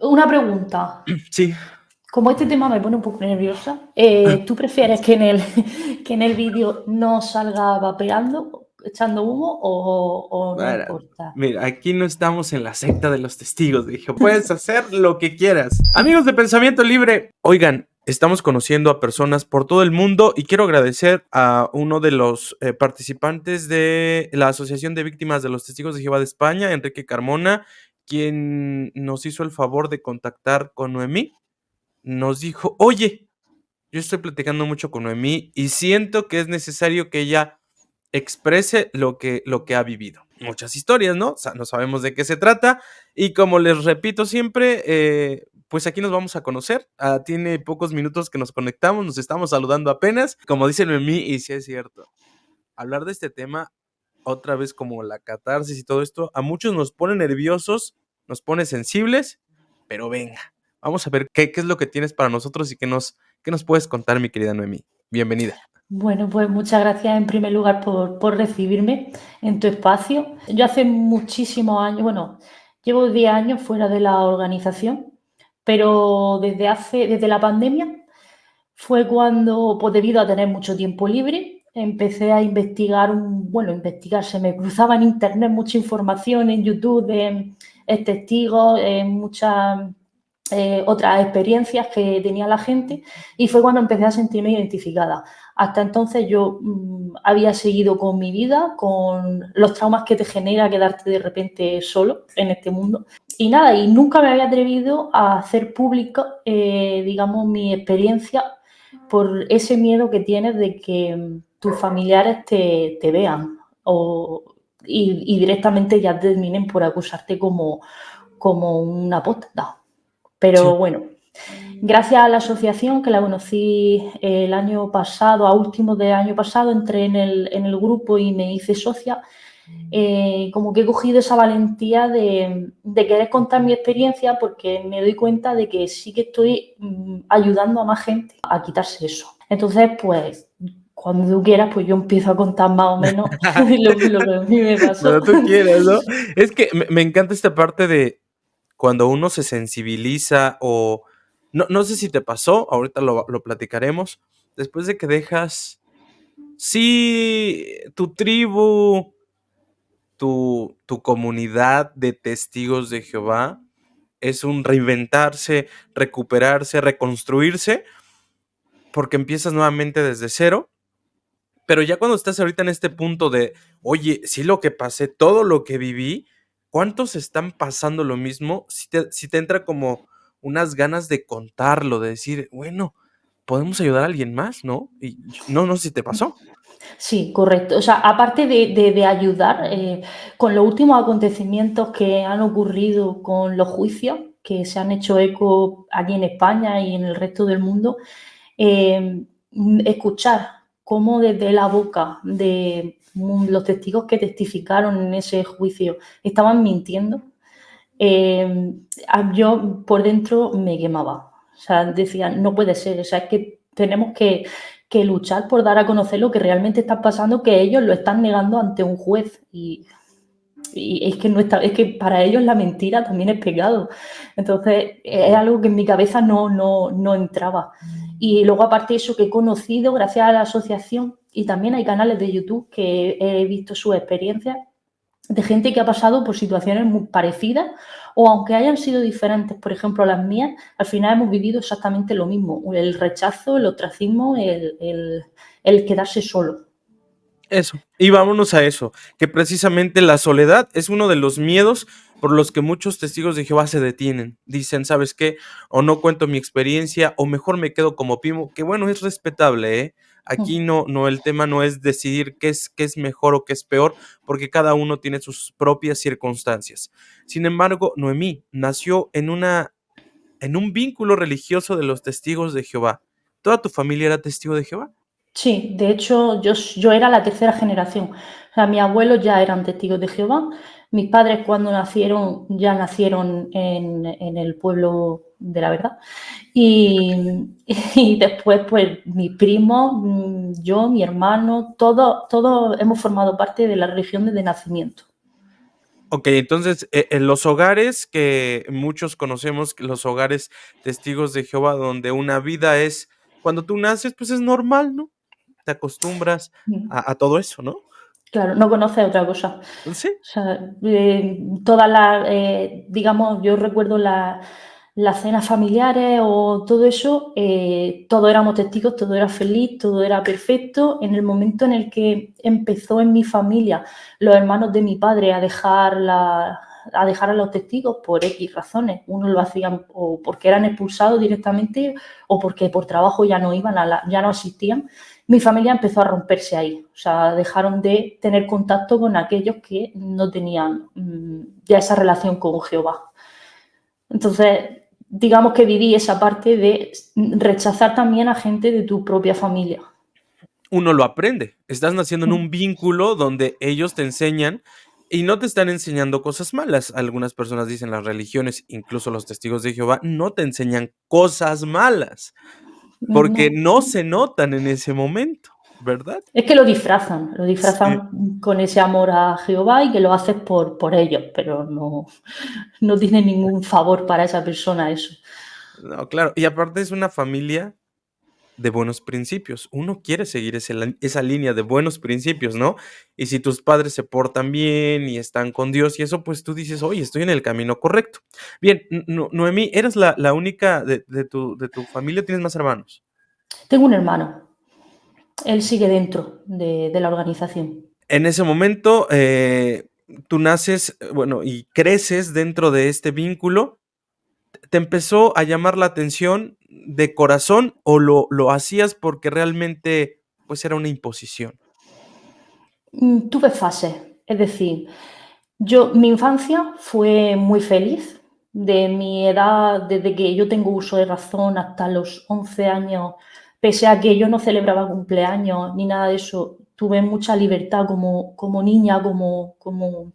Una pregunta. Sí. Como este tema me pone un poco nerviosa, ¿tú prefieres que en el, que en el vídeo no salga vapeando, echando humo o no Para, importa? mira, aquí no estamos en la secta de los testigos. Dije, puedes hacer lo que quieras. Amigos de Pensamiento Libre, oigan, estamos conociendo a personas por todo el mundo y quiero agradecer a uno de los participantes de la Asociación de Víctimas de los Testigos de Jehová de España, Enrique Carmona, quien nos hizo el favor de contactar con Noemí. Nos dijo, oye, yo estoy platicando mucho con Noemí y siento que es necesario que ella exprese lo que ha vivido. Muchas historias, ¿no? O sea, no sabemos de qué se trata. Y como les repito siempre, pues aquí nos vamos a conocer. Tiene pocos minutos que nos conectamos, nos estamos saludando apenas. Como dice Noemí, y sí es cierto, hablar de este tema, otra vez como la catarsis y todo esto, a muchos nos pone nerviosos, nos pone sensibles, pero venga, vamos a ver qué es lo que tienes para nosotros y qué nos puedes contar, mi querida Noemí. Bienvenida. Bueno, pues muchas gracias en primer lugar por recibirme en tu espacio. Yo hace muchísimos años, bueno, llevo 10 años fuera de la organización, pero desde la pandemia fue cuando, pues debido a tener mucho tiempo libre, empecé a investigar, se me cruzaba en internet mucha información en YouTube de testigos, muchas otras experiencias que tenía la gente y fue cuando empecé a sentirme identificada. Hasta entonces yo había seguido con mi vida, con los traumas que te genera quedarte de repente solo en este mundo. Y nada, y nunca me había atrevido a hacer pública, digamos, mi experiencia por ese miedo que tienes de que tus familiares te vean y directamente ya terminen por acusarte como una apóstata. Pero Sí. bueno, gracias a la asociación que la conocí el año pasado, a últimos de año pasado, entré en el grupo y me hice socia. Como que he cogido esa valentía de querer contar mi experiencia porque me doy cuenta de que sí que estoy ayudando a más gente a quitarse eso. Entonces, pues, cuando tú quieras, pues yo empiezo a contar más o menos lo que a mí me pasó. Cuando tú quieras, ¿no? Es que me encanta esta parte de cuando uno se sensibiliza o no sé si te pasó, ahorita lo platicaremos, después de que dejas, sí, tu tribu, tu comunidad de testigos de Jehová, es un reinventarse, recuperarse, reconstruirse, porque empiezas nuevamente desde cero. Pero ya cuando estás ahorita en este punto de, oye, sí lo que pasé, todo lo que viví, ¿cuántos están pasando lo mismo? Si te entra como unas ganas de contarlo, de decir, bueno, podemos ayudar a alguien más, ¿no? Y no sé si te pasó. Sí, correcto. O sea, aparte de ayudar, con los últimos acontecimientos que han ocurrido con los juicios que se han hecho eco aquí en España y en el resto del mundo, escuchar cómo desde la boca de los testigos que testificaron en ese juicio estaban mintiendo, yo por dentro me quemaba. O sea, decía, no puede ser, o sea, es que tenemos que luchar por dar a conocer lo que realmente está pasando, que ellos lo están negando ante un juez y es que no está, es que para ellos la mentira también es pecado. Entonces, es algo que en mi cabeza no entraba. Y luego, aparte de eso, que he conocido gracias a la asociación y también hay canales de YouTube que he visto sus experiencias de gente que ha pasado por situaciones muy parecidas o aunque hayan sido diferentes, por ejemplo, las mías, al final hemos vivido exactamente lo mismo, el rechazo, el ostracismo, el quedarse solo. Eso. Y vámonos a eso, que precisamente la soledad es uno de los miedos por los que muchos testigos de Jehová se detienen. Dicen, ¿sabes qué? O no cuento mi experiencia, o mejor me quedo como Pimo, que bueno, es respetable, ¿eh? Aquí no, el tema no es decidir qué es mejor o qué es peor, porque cada uno tiene sus propias circunstancias. Sin embargo, Noemí nació en un vínculo religioso de los testigos de Jehová. ¿Toda tu familia era testigo de Jehová? Sí, de hecho yo era la tercera generación. O sea, mis abuelos ya eran testigos de Jehová. Mis padres cuando nacieron ya nacieron en el pueblo de la verdad. Y, y después, pues, mis primos, yo, mi hermano, todos hemos formado parte de la religión desde nacimiento. Ok, entonces, en los hogares que muchos conocemos, que los hogares testigos de Jehová, donde una vida es, cuando tú naces, pues es normal, ¿no? Te acostumbras Mm. a todo eso, ¿no? Claro, no conoces otra cosa. Sí, O sea, todas las, digamos, yo recuerdo las cenas familiares o todo eso, todos éramos testigos, todo era feliz, todo era perfecto. En el momento en el que empezó en mi familia los hermanos de mi padre a dejar a los testigos por X razones, unos lo hacían o porque eran expulsados directamente o porque por trabajo ya no iban, ya no asistían. Mi familia empezó a romperse ahí, o sea, dejaron de tener contacto con aquellos que no tenían ya esa relación con Jehová. Entonces, digamos que viví esa parte de rechazar también a gente de tu propia familia. uno lo aprende. Estás naciendo en un vínculo donde ellos te enseñan y no te están enseñando cosas malas. Algunas personas dicen las religiones, incluso los testigos de Jehová, no te enseñan cosas malas, porque No. no se notan en ese momento, ¿verdad? Es que lo Sí. disfrazan con ese amor a Jehová y que lo haces por ellos, pero no, no tiene ningún favor para esa persona eso. No, claro. Y aparte es una familia de buenos principios. Uno quiere seguir esa línea de buenos principios, ¿no? Y si tus padres se portan bien y están con Dios y eso, pues tú dices, oye, estoy en el camino correcto. Bien, Noemí, ¿eres la única de tu familia? ¿Tienes más hermanos? Tengo un hermano, él sigue dentro de la organización. En ese momento, tú naces, bueno, y creces dentro de este vínculo. ¿Te empezó a llamar la atención de corazón o lo hacías porque realmente, pues, era una imposición? Tuve fases, es decir, mi infancia fue muy feliz. De mi edad, desde que yo tengo uso de razón hasta los 11 años, pese a que yo no celebraba cumpleaños ni nada de eso, tuve mucha libertad como niña, como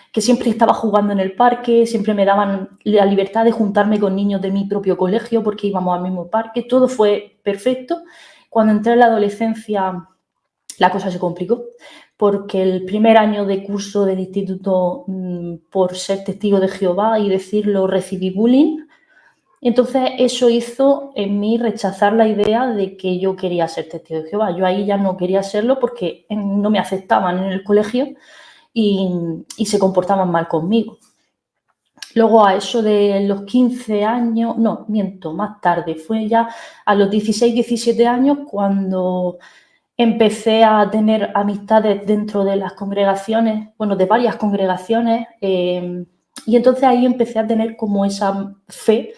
que siempre estaba jugando en el parque, siempre me daban la libertad de juntarme con niños de mi propio colegio porque íbamos al mismo parque, todo fue perfecto. Cuando entré en la adolescencia, la cosa se complicó porque el primer año de curso del instituto, por ser testigo de Jehová y decirlo, recibí bullying. Entonces eso hizo en mí rechazar la idea de que yo quería ser testigo de Jehová. Yo ahí ya no quería serlo porque no me aceptaban en el colegio y se comportaban mal conmigo. Luego a eso de los 15 años, no, miento, más tarde, fue ya a los 16, 17 años cuando empecé a tener amistades dentro de las congregaciones, bueno, de varias congregaciones, y entonces ahí empecé a tener como esa fe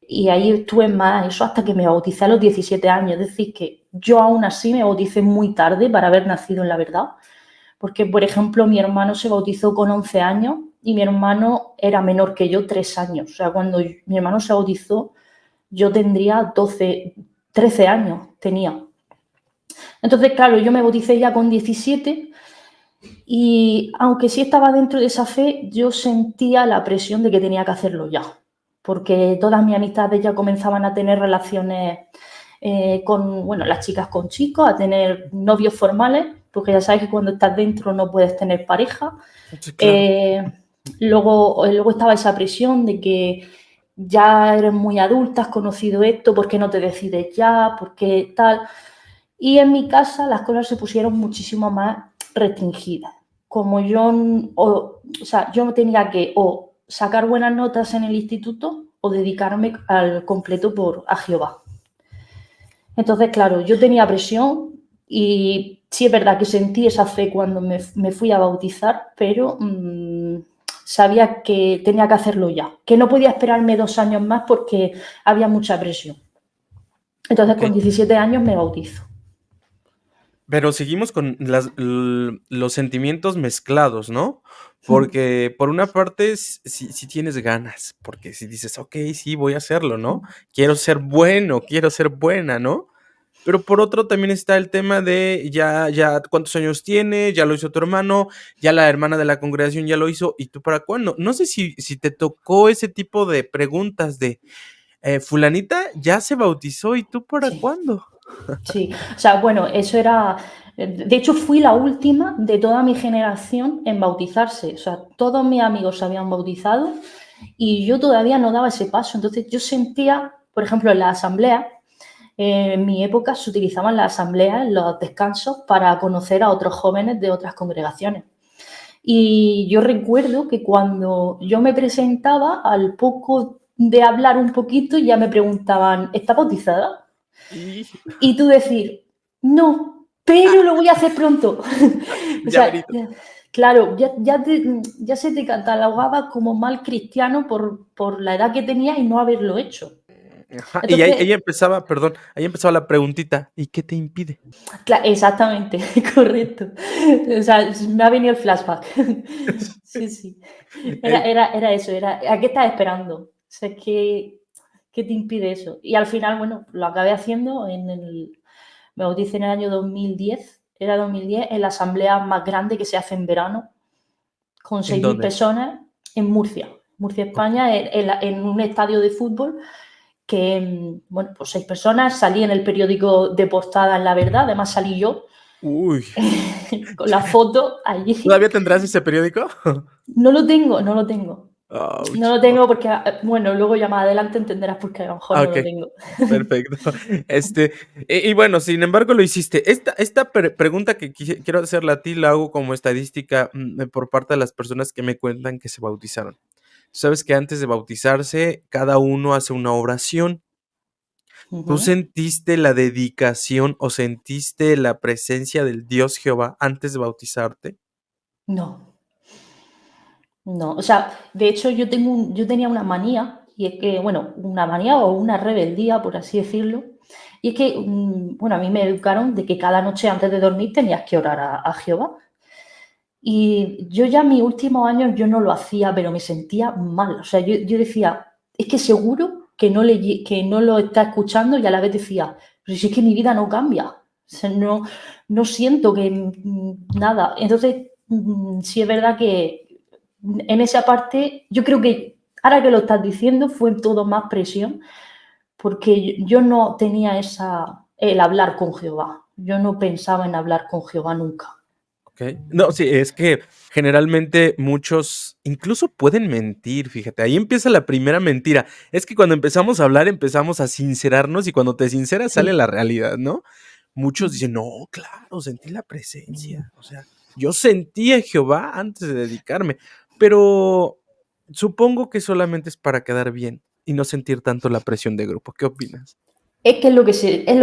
y ahí estuve más eso hasta que me bauticé a los 17 años. Es decir, que yo aún así me bauticé muy tarde para haber nacido en la verdad, porque, por ejemplo, mi hermano se bautizó con 11 años y mi hermano era menor que yo 3 años. O sea, cuando mi hermano se bautizó, yo tendría 12, 13 años, tenía. Entonces, claro, yo me bauticé ya con 17 y aunque sí estaba dentro de esa fe, yo sentía la presión de que tenía que hacerlo ya, porque todas mis amistades ya comenzaban a tener relaciones con, bueno, las chicas con chicos, a tener novios formales, porque ya sabes que cuando estás dentro no puedes tener pareja. Sí, claro. Eh, luego estaba esa presión de que ya eres muy adulta, has conocido esto, ¿por qué no te decides ya? ¿Por qué tal? Y en mi casa las cosas se pusieron muchísimo más restringidas. Como yo tenía que o sacar buenas notas en el instituto o dedicarme al completo a Jehová. Entonces, claro, yo tenía presión y sí es verdad que sentí esa fe cuando me fui a bautizar, pero sabía que tenía que hacerlo ya, que no podía esperarme 2 años más porque había mucha presión. Entonces, Ok. con 17 años me bautizo. Pero seguimos con los sentimientos mezclados, ¿no? Porque por una parte, si tienes ganas, porque si dices, ok, sí, voy a hacerlo, ¿no? Quiero ser bueno, quiero ser buena, ¿no? Pero por otro también está el tema de ya cuántos años tiene, ya lo hizo tu hermano, ya la hermana de la congregación ya lo hizo, ¿y tú para cuándo? No sé si te tocó ese tipo de preguntas de, fulanita ya se bautizó, ¿y tú para Sí. cuándo? Sí, o sea, bueno, eso era De hecho, fui la última de toda mi generación en bautizarse. O sea, todos mis amigos se habían bautizado y yo todavía no daba ese paso. Entonces yo sentía, por ejemplo, en la asamblea, en mi época se utilizaban las asambleas en los descansos para conocer a otros jóvenes de otras congregaciones. Y yo recuerdo que cuando yo me presentaba, al poco de hablar un poquito, ya me preguntaban, ¿estás bautizada? Y Y tú decir, no, pero lo voy a hacer pronto. O ya sea, verito. claro, ya se te catalogaba como mal cristiano por la edad que tenías y no haberlo hecho. Ajá, y ahí Entonces, empezaba, perdón, ahí empezaba la preguntita, ¿y qué te impide? exactamente, correcto. O sea, me ha venido el flashback. Sí, sí. Eh, Era eso, era, ¿a qué estás esperando? O sea, ¿qué te impide eso? Y al final, bueno, lo acabé haciendo me bauticé en el año 2010, era 2010, en la asamblea más grande que se hace en verano, con ¿En 6.000 dónde? personas, en Murcia, Ok. España, en un estadio de fútbol que, bueno, pues 6 personas, salí en el periódico de portada en La Verdad, además salí yo Uy, con la foto allí. ¿todavía tendrás ese periódico? No lo tengo, no lo tengo. No Ouch. lo tengo porque, bueno, luego ya más adelante entenderás por qué a lo mejor Ah, no lo okey, tengo. perfecto. Y bueno, sin embargo, lo hiciste. Esta pregunta que quiero hacerle a ti, la hago como estadística, por parte de las personas que me cuentan que se bautizaron. Sabes que antes de bautizarse, cada uno hace una oración. ¿Tú Ujú. sentiste la dedicación o sentiste la presencia del Dios Jehová antes de bautizarte? No, no. O sea, de hecho yo tenía una manía, y es que, bueno, una manía o una rebeldía, por así decirlo, y es que, bueno, a mí me educaron de que cada noche antes de dormir tenías que orar a Jehová. Y yo ya en mis últimos años yo no lo hacía, pero me sentía mal. O sea, yo decía, es que seguro que no lo está escuchando y a la vez decía, pero si es que mi vida no cambia. O sea, no siento que nada. Entonces, sí es verdad que en esa parte, yo creo que ahora que lo estás diciendo, fue todo más presión, porque yo no tenía el hablar con Jehová. Yo no pensaba en hablar con Jehová nunca. Okey. No, sí, es que generalmente muchos incluso pueden mentir, fíjate, ahí empieza la primera mentira. Es que cuando empezamos a hablar, empezamos a sincerarnos y cuando te sinceras sale Sí. la realidad, ¿no? Muchos dicen: "No, claro, sentí la presencia". O sea, yo sentí a Jehová antes de dedicarme, pero supongo que solamente es para quedar bien y no sentir tanto la presión de grupo, ¿qué opinas? Es que es lo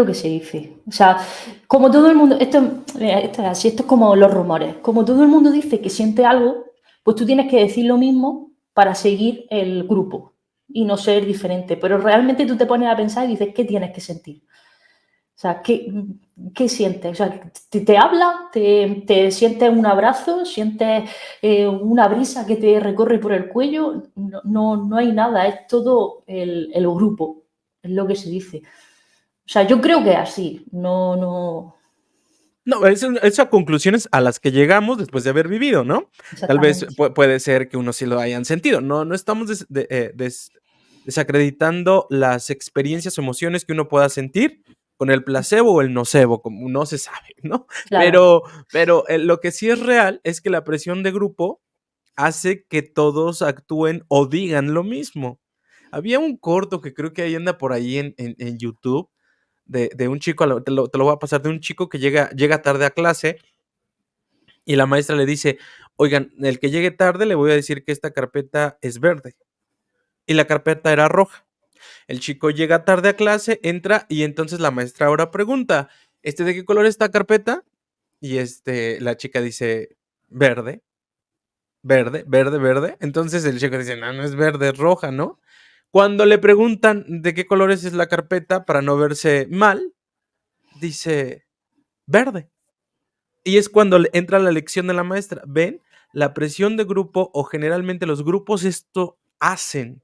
que se dice. O sea, como todo el mundo, esto es así, esto es como los rumores. Como todo el mundo dice que siente algo, pues tú tienes que decir lo mismo para seguir el grupo y no ser diferente. Pero realmente tú te pones a pensar y dices, ¿qué tienes que sentir? O sea, ¿qué sientes? O sea, ¿te habla? ¿Te sientes un abrazo? ¿Sientes una brisa que te recorre por el cuello? No hay nada, es todo el grupo, es lo que se dice. O sea, yo creo que es así, no, No, es a conclusiones a las que llegamos después de haber vivido, ¿no? Tal vez exactamente. puede ser que unos sí lo hayan sentido. No estamos desacreditando las experiencias o emociones que uno pueda sentir con el placebo o el nocebo, como no se sabe, ¿no? Claro. Pero lo que sí es real es que la presión de grupo hace que todos actúen o digan lo mismo. Había un corto que creo que ahí anda por ahí en YouTube de un chico, te lo voy a pasar, de un chico que llega tarde a clase y la maestra le dice, oigan, el que llegue tarde le voy a decir que esta carpeta es verde. Y la carpeta era roja. El chico llega tarde a clase, entra y entonces la maestra ahora pregunta, ¿de qué color es esta carpeta? Y la chica dice, verde, verde, verde, verde. Entonces el chico dice, no, no es verde, es roja, ¿no? Cuando le preguntan de qué colores es la carpeta para no verse mal, dice, verde. Y es cuando entra la lección de la maestra. ¿Ven? La presión de grupo o generalmente los grupos esto hacen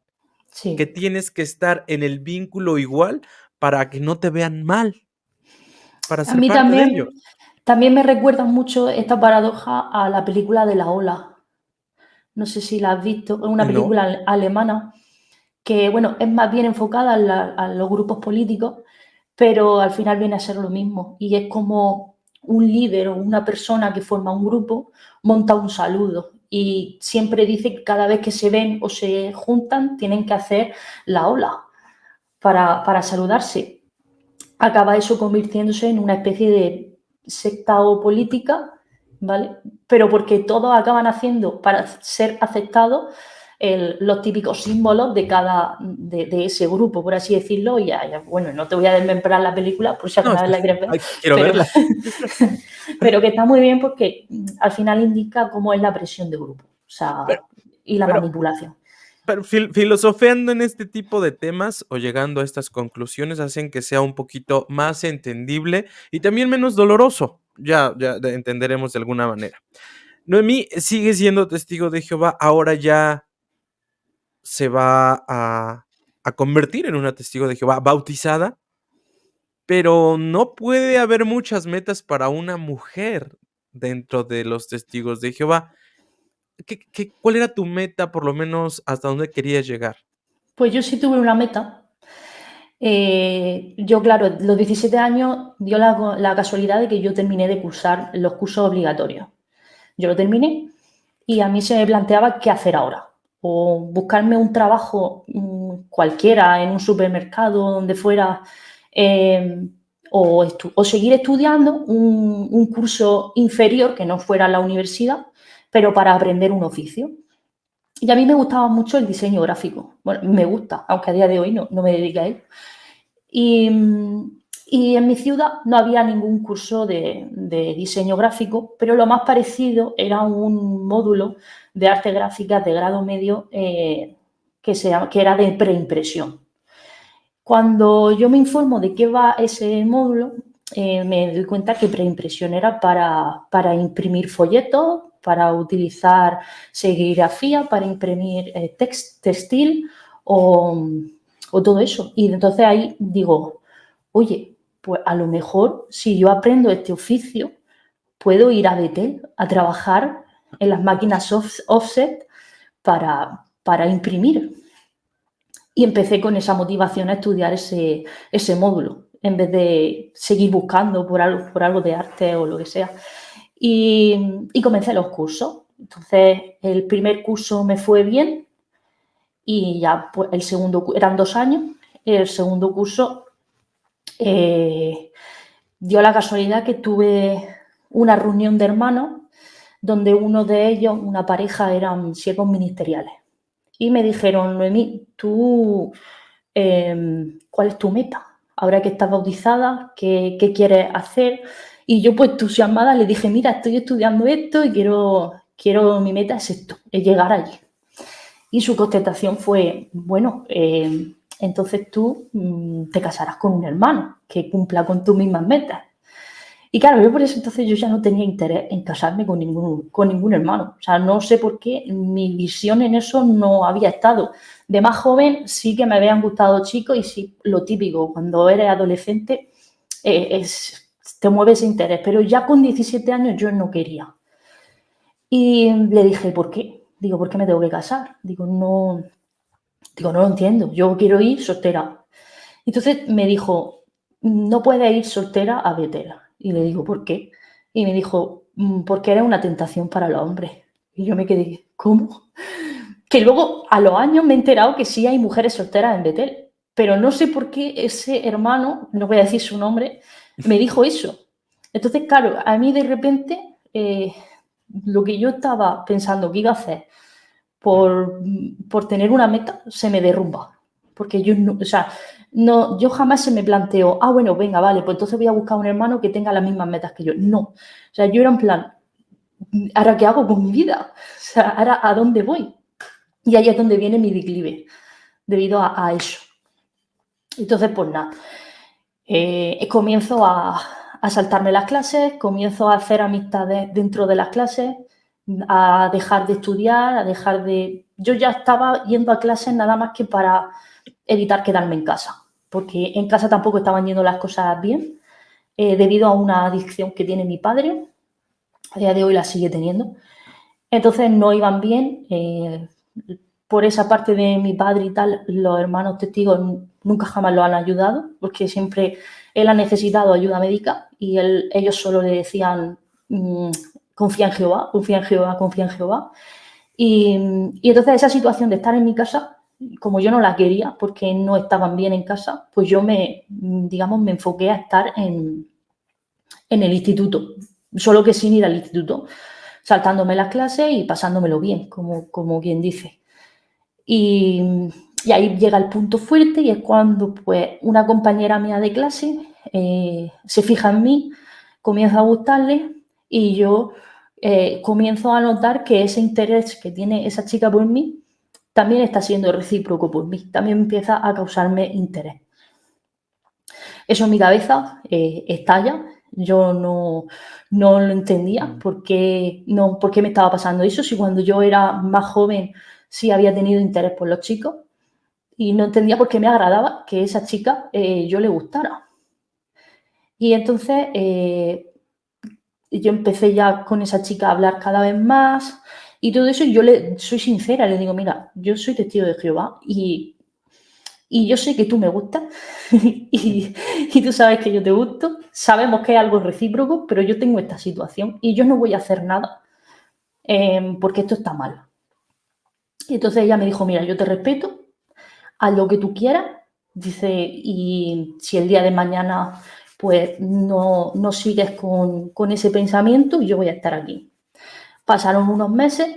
que Sí. tienes que estar en el vínculo igual para que no te vean mal, para A ser mí parte de ellos. también me recuerda mucho esta paradoja a la película de La Ola. No sé si la has visto, es una No, película alemana que, bueno, es más bien enfocada a los grupos políticos, pero al final viene a ser lo mismo. Y es como un líder o una persona que forma un grupo monta un saludo y siempre dice que cada vez que se ven o se juntan tienen que hacer la ola para saludarse. Acaba eso convirtiéndose en una especie de secta o política, ¿vale? Pero porque todos acaban haciendo para ser aceptados los típicos símbolos de ese grupo, por así decirlo, y bueno, no te voy a desmembrar la película por si No, alguna vez la quieres ver, ay, quiero pero, verla. pero que está muy bien porque al final indica cómo es la presión de grupo, o sea, Pero, y la pero, manipulación. pero filosofeando en este tipo de temas o llegando a estas conclusiones hacen que sea un poquito más entendible y también menos doloroso. Ya entenderemos de alguna manera. Noemí sigue siendo testigo de Jehová, ahora ya se va a convertir en una testigo de Jehová bautizada, pero no puede haber muchas metas para una mujer dentro de los testigos de Jehová. ¿Cuál era tu meta, por lo menos hasta dónde querías llegar? Pues yo sí tuve una meta. Yo, claro, los 17 años dio la casualidad de que yo terminé de cursar los cursos obligatorios. Yo lo terminé y a mí se me planteaba qué hacer ahora. O buscarme un trabajo cualquiera en un supermercado, donde fuera, o seguir estudiando un curso inferior que no fuera la universidad, pero para aprender un oficio. Y a mí me gustaba mucho el diseño gráfico. Bueno, me gusta, aunque a día de hoy no me dedique a él. Y en mi ciudad no había ningún curso de diseño gráfico, pero lo más parecido era un módulo de arte gráfica de grado medio que era de preimpresión. Cuando yo me informo de qué va ese módulo, me doy cuenta que preimpresión era para imprimir folletos, para utilizar serigrafía, para imprimir textil o todo eso. Y entonces ahí digo, oye, pues a lo mejor si yo aprendo este oficio, puedo ir a Betel a trabajar en las máquinas offset para imprimir. Y empecé con esa motivación a estudiar ese módulo, en vez de seguir buscando por algo de arte o lo que sea. Y comencé los cursos. Entonces, el primer curso me fue bien y ya pues, el segundo, eran 2 años, el segundo curso dio la casualidad que tuve una reunión de hermanos donde uno de ellos, una pareja, eran siervos ministeriales. Y me dijeron, Noemí, ¿cuál es tu meta? Ahora que estás bautizada, ¿qué quieres hacer? Y yo, pues, entusiasmada, le dije, mira, estoy estudiando esto y mi meta es esto, es llegar allí. Y su contestación fue, bueno, entonces tú te casarás con un hermano que cumpla con tus mismas metas. Y claro, yo por eso entonces yo ya no tenía interés en casarme con ningún hermano. O sea, no sé por qué mi visión en eso no había estado. De más joven sí que me habían gustado chicos y sí, lo típico, cuando eres adolescente te mueve ese interés. Pero ya con 17 años yo no quería. Y le dije, ¿por qué? Digo, ¿por qué me tengo que casar? No lo entiendo, yo quiero ir soltera. Entonces me dijo, no puedes ir soltera a Betel. Y le digo, ¿por qué? Y me dijo, porque eres una tentación para los hombres. Y yo me quedé, ¿cómo? Que luego a los años me he enterado que sí hay mujeres solteras en Betel, pero no sé por qué ese hermano, no voy a decir su nombre, me dijo eso. Entonces, claro, a mí de repente lo que yo estaba pensando que iba a hacer por tener una meta se me derrumba. Porque yo no, o sea, no, yo jamás se me planteó, bueno, venga, vale, pues entonces voy a buscar un hermano que tenga las mismas metas que yo. No. O sea, yo era en plan, ¿ahora qué hago con mi vida? O sea, ¿ahora a dónde voy? Y ahí es donde viene mi declive, debido a eso. Entonces, pues nada, comienzo a saltarme las clases, comienzo a hacer amistades dentro de las clases, a dejar de estudiar, a dejar de... Yo ya estaba yendo a clases nada más que para evitar quedarme en casa, porque en casa tampoco estaban yendo las cosas bien, debido a una adicción que tiene mi padre, a día de hoy la sigue teniendo. Entonces no iban bien, por esa parte de mi padre y tal, los hermanos testigos nunca jamás lo han ayudado, porque siempre él ha necesitado ayuda médica y ellos solo le decían, confía en Jehová, confía en Jehová, confía en Jehová. Y entonces esa situación de estar en mi casa, como yo no la quería porque no estaban bien en casa, pues yo me enfoqué a estar en el instituto, solo que sin ir al instituto, saltándome las clases y pasándomelo bien, como quien dice. Y ahí llega el punto fuerte y es cuando pues una compañera mía de clase se fija en mí, comienza a gustarle y yo comienzo a notar que ese interés que tiene esa chica por mí también está siendo recíproco por mí, también empieza a causarme interés. Eso en mi cabeza estalla, yo no lo entendía por qué me estaba pasando eso, si cuando yo era más joven sí había tenido interés por los chicos y no entendía por qué me agradaba que esa chica yo le gustara. Y entonces yo empecé ya con esa chica a hablar cada vez más y todo eso, y yo le soy sincera, le digo, mira, yo soy testigo de Jehová y yo sé que tú me gustas y tú sabes que yo te gusto, sabemos que es algo recíproco, pero yo tengo esta situación y yo no voy a hacer nada porque esto está mal. Y entonces ella me dijo, mira, yo te respeto, haz lo que tú quieras, dice, y si el día de mañana pues no sigues con ese pensamiento, yo voy a estar aquí. Pasaron unos meses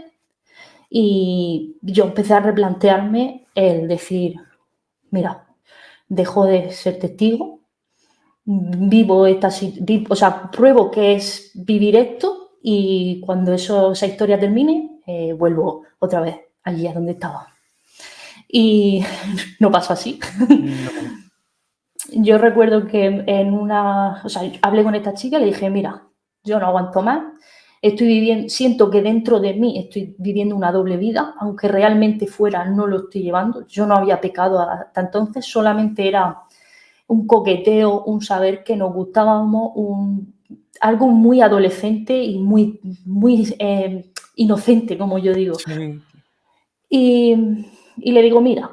y yo empecé a replantearme el decir, mira, dejo de ser testigo, pruebo que es vivir esto y cuando esa historia termine, vuelvo otra vez allí a donde estaba. Y no pasó así. No. Yo recuerdo que hablé con esta chica y le dije, mira, yo no aguanto más, siento que dentro de mí estoy viviendo una doble vida, aunque realmente fuera no lo estoy llevando. Yo no había pecado hasta entonces, solamente era un coqueteo, un saber que nos gustábamos, algo muy adolescente y muy, muy inocente, como yo digo. Sí. Y le digo, mira,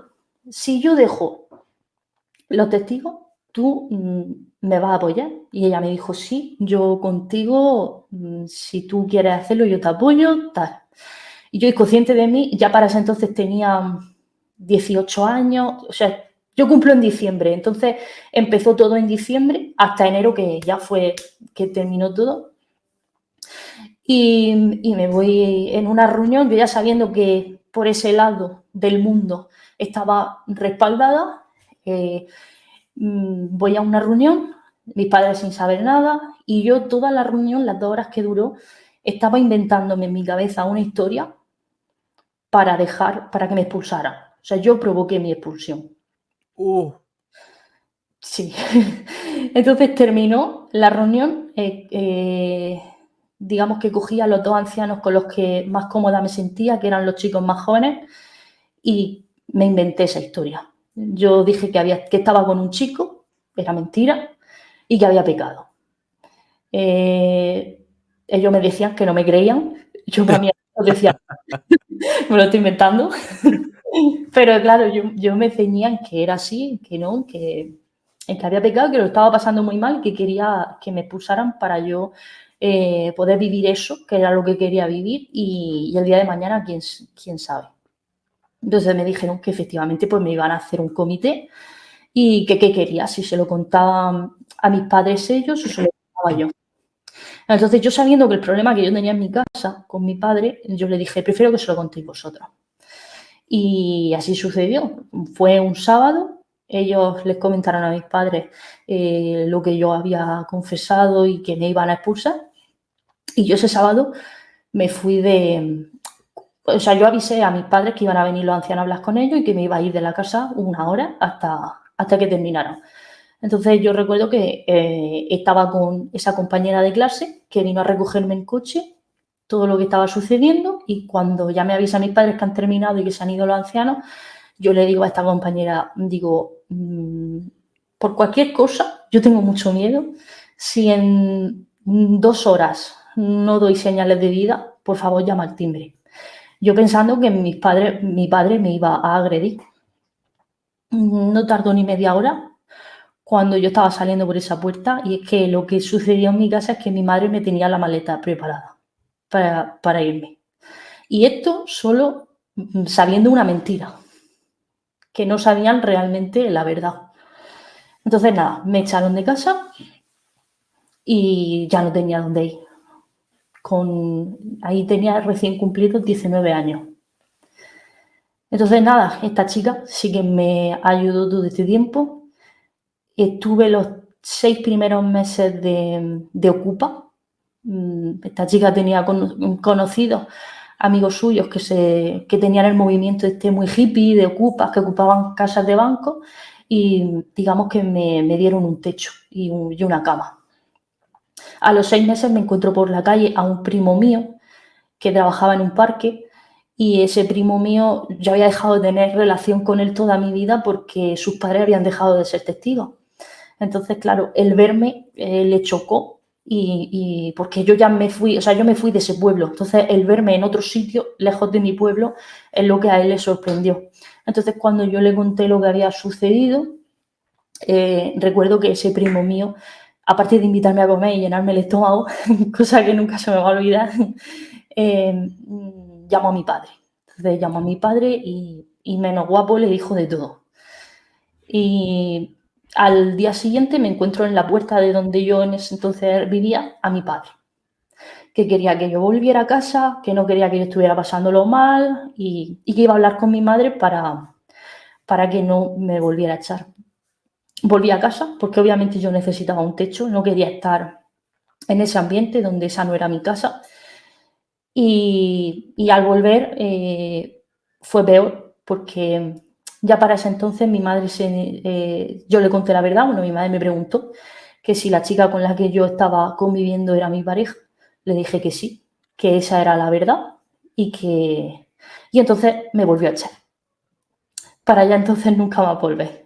si yo dejo los testigos, tú me vas a apoyar. Y ella me dijo, sí, yo contigo, si tú quieres hacerlo, yo te apoyo, tal. Y yo, consciente de mí, ya para ese entonces tenía 18 años, o sea, yo cumplo en diciembre, entonces empezó todo en diciembre hasta enero, que ya fue que terminó todo. Y me voy en una reunión, yo ya sabiendo que por ese lado del mundo estaba respaldada, voy a una reunión, mis padres sin saber nada, y yo toda la reunión, las 2 horas que duró, estaba inventándome en mi cabeza una historia para que me expulsaran. O sea, yo provoqué mi expulsión. Sí. Entonces terminó la reunión, digamos que cogí a los 2 ancianos con los que más cómoda me sentía, que eran los chicos más jóvenes, y me inventé esa historia. Yo dije que estaba con un chico, era mentira, y que había pecado. Ellos me decían que no me creían, yo para mí decía, me lo estoy inventando, pero claro, yo me ceñía en que era así, que no, en que había pecado, que lo estaba pasando muy mal, que quería que me expulsaran para yo poder vivir eso, que era lo que quería vivir, y el día de mañana, quién sabe. Entonces me dijeron que efectivamente pues me iban a hacer un comité y que qué quería, si se lo contaban a mis padres ellos o se lo contaba yo. Entonces yo, sabiendo que el problema que yo tenía en mi casa con mi padre, yo le dije, prefiero que se lo contéis vosotros. Y así sucedió. Fue un sábado, ellos les comentaron a mis padres lo que yo había confesado y que me iban a expulsar. Y yo ese sábado me fui yo avisé a mis padres que iban a venir los ancianos a hablar con ellos y que me iba a ir de la casa 1 hora hasta que terminaran. Entonces yo recuerdo que estaba con esa compañera de clase que vino a recogerme en coche, todo lo que estaba sucediendo, y cuando ya me avisan mis padres que han terminado y que se han ido los ancianos, yo le digo a esta compañera, digo, por cualquier cosa, yo tengo mucho miedo, si en 2 horas no doy señales de vida, por favor llama al timbre. Yo pensando que mi padre me iba a agredir. No tardó ni media hora cuando yo estaba saliendo por esa puerta y es que lo que sucedió en mi casa es que mi madre me tenía la maleta preparada para irme. Y esto solo sabiendo una mentira, que no sabían realmente la verdad. Entonces, nada, me echaron de casa y ya no tenía dónde ir. Ahí tenía recién cumplidos 19 años. Entonces, nada, esta chica sí que me ayudó todo este tiempo. Estuve los 6 primeros meses de Ocupa. Esta chica tenía conocidos, amigos suyos que tenían el movimiento este muy hippie de Ocupas, que ocupaban casas de banco y digamos que me dieron un techo y una cama. A los 6 meses me encuentro por la calle a un primo mío que trabajaba en un parque y ese primo mío, yo había dejado de tener relación con él toda mi vida porque sus padres habían dejado de ser testigos. Entonces, claro, el verme le chocó y porque yo ya me fui, o sea, yo me fui de ese pueblo. Entonces, el verme en otro sitio, lejos de mi pueblo, es lo que a él le sorprendió. Entonces, cuando yo le conté lo que había sucedido, recuerdo que ese primo mío, aparte de invitarme a comer y llenarme el estómago, cosa que nunca se me va a olvidar, llamó a mi padre. Entonces llamó a mi padre y menos guapo le dijo de todo. Y al día siguiente me encuentro en la puerta de donde yo en ese entonces vivía a mi padre, que quería que yo volviera a casa, que no quería que yo estuviera pasándolo mal y que iba a hablar con mi madre para que no me volviera a echar. Volví a casa porque obviamente yo necesitaba un techo, no quería estar en ese ambiente donde esa no era mi casa. Y al volver fue peor porque ya para ese entonces mi madre yo le conté la verdad, bueno, mi madre me preguntó que si la chica con la que yo estaba conviviendo era mi pareja. Le dije que sí, que esa era la verdad y entonces me volvió a echar. Para allá entonces nunca más volver.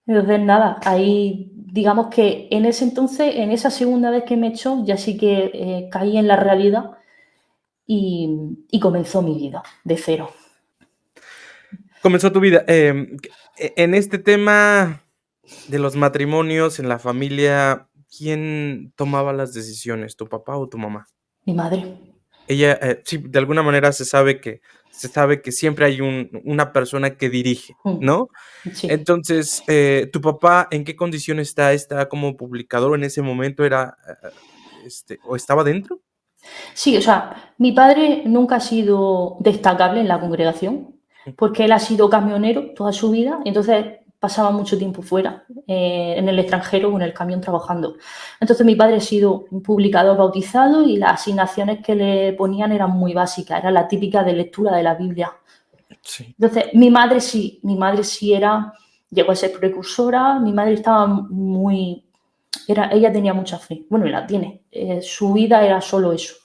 Entonces nada, ahí digamos que en ese entonces, en esa segunda vez que me echó, ya sí que caí en la realidad y comenzó mi vida de cero. Comenzó tu vida. En este tema de los matrimonios en la familia, ¿quién tomaba las decisiones, tu papá o tu mamá? Mi madre. Ella, sí, de alguna manera se sabe que siempre hay una persona que dirige, ¿no? Sí. Entonces, ¿tu papá en qué condición está? ¿Está como publicador en ese momento? ¿O estaba dentro? Sí, o sea, mi padre nunca ha sido destacable en la congregación porque él ha sido camionero toda su vida y entonces pasaba mucho tiempo fuera, en el extranjero o en el camión trabajando. Entonces mi padre ha sido un publicador bautizado y las asignaciones que le ponían eran muy básicas, era la típica de lectura de la Biblia. Sí. Entonces mi madre sí llegó a ser precursora, mi madre estaba ella tenía mucha fe, bueno, y la tiene, su vida era solo eso.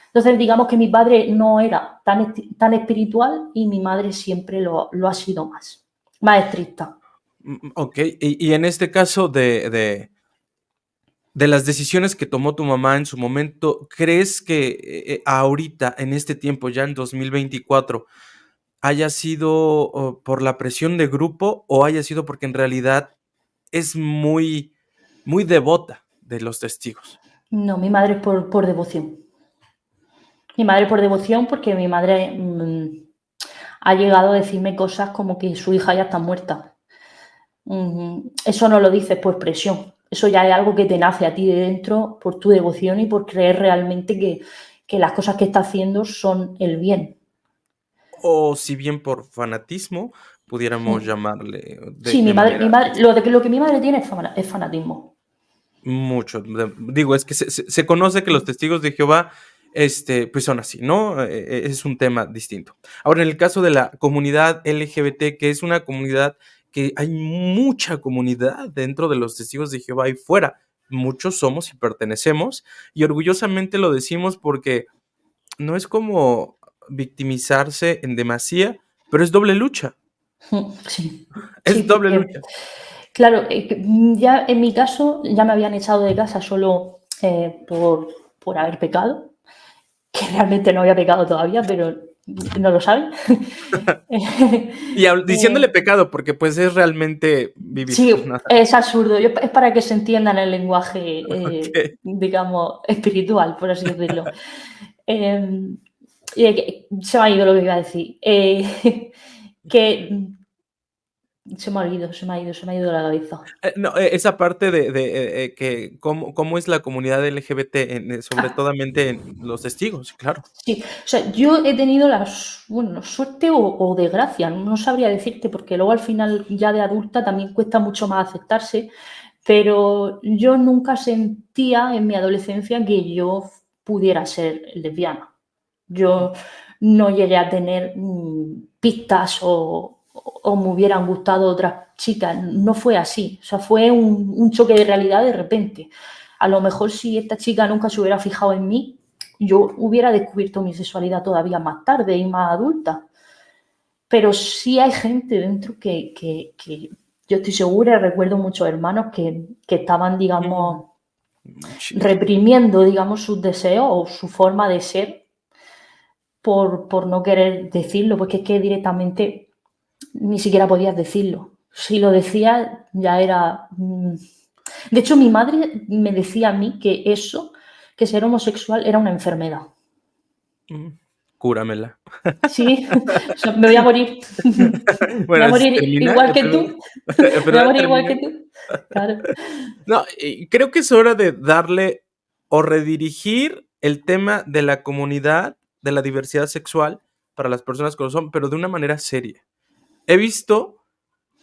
Entonces, digamos que mi padre no era tan espiritual y mi madre siempre lo ha sido más estricta. Ok, y en este caso de las decisiones que tomó tu mamá en su momento, ¿crees que ahorita, en este tiempo, ya en 2024, haya sido por la presión de grupo o haya sido porque en realidad es muy, muy devota de los testigos? No, mi madre es por devoción. Mi madre por devoción porque mi madre ha llegado a decirme cosas como que su hija ya está muerta. Eso no lo dices por presión. Eso ya es algo que te nace a ti de dentro por tu devoción y por creer realmente que las cosas que está haciendo son el bien. O si bien por fanatismo, pudiéramos Sí, llamarle sí, de manera lo que mi madre tiene es fanatismo. mucho. Digo, es que se conoce que los testigos de Jehová, pues son así, ¿no? Es un tema distinto. Ahora, en el caso de la comunidad LGBT, que es una comunidad que hay mucha comunidad dentro de los testigos de Jehová y fuera. Muchos somos y pertenecemos, y orgullosamente lo decimos porque no es como victimizarse en demasía, pero es doble lucha. Sí, sí, Es doble porque, lucha. claro, ya en mi caso ya me habían echado de casa solo por haber pecado, que realmente no había pecado todavía, pero no lo saben. Y diciéndole pecado, porque pues es realmente vivir, Sí, nada. es absurdo. Es para que se entienda en el lenguaje, Ok. digamos, espiritual, por así decirlo. Em, se me ha ido lo que iba a decir. Que se me ha ido la cabeza. No, esa parte de que cómo es la comunidad LGBT, sobre Ah, todo en los testigos, claro. sí, o sea, yo he tenido bueno, suerte o desgracia, no sabría decirte, porque luego al final ya de adulta también cuesta mucho más aceptarse, pero yo nunca sentía en mi adolescencia que yo pudiera ser lesbiana. Ujú. Yo no llegué a tener pistas o me hubieran gustado otras chicas, no fue así, o sea, fue un choque de realidad de repente. A lo mejor si esta chica nunca se hubiera fijado en mí, yo hubiera descubierto mi sexualidad todavía más tarde y más adulta. Pero sí hay gente dentro que yo estoy segura, recuerdo muchos hermanos que estaban, Mm, digamos, sí. reprimiendo, digamos, sus deseos o su forma de ser por no querer decirlo, porque es que directamente ni siquiera podías decirlo. Si lo decías, ya era. De hecho, mi madre me decía a mí que eso, que ser homosexual, era una enfermedad. Mm, cúramela. Sí, o sea, me voy a morir. Me voy a Bueno, morir termina, igual que tú. Me voy pero a ya morir igual termina. que tú. Claro. No, y creo que es hora de darle o redirigir el tema de la comunidad, de la diversidad sexual para las personas que lo son, pero de una manera seria. He visto,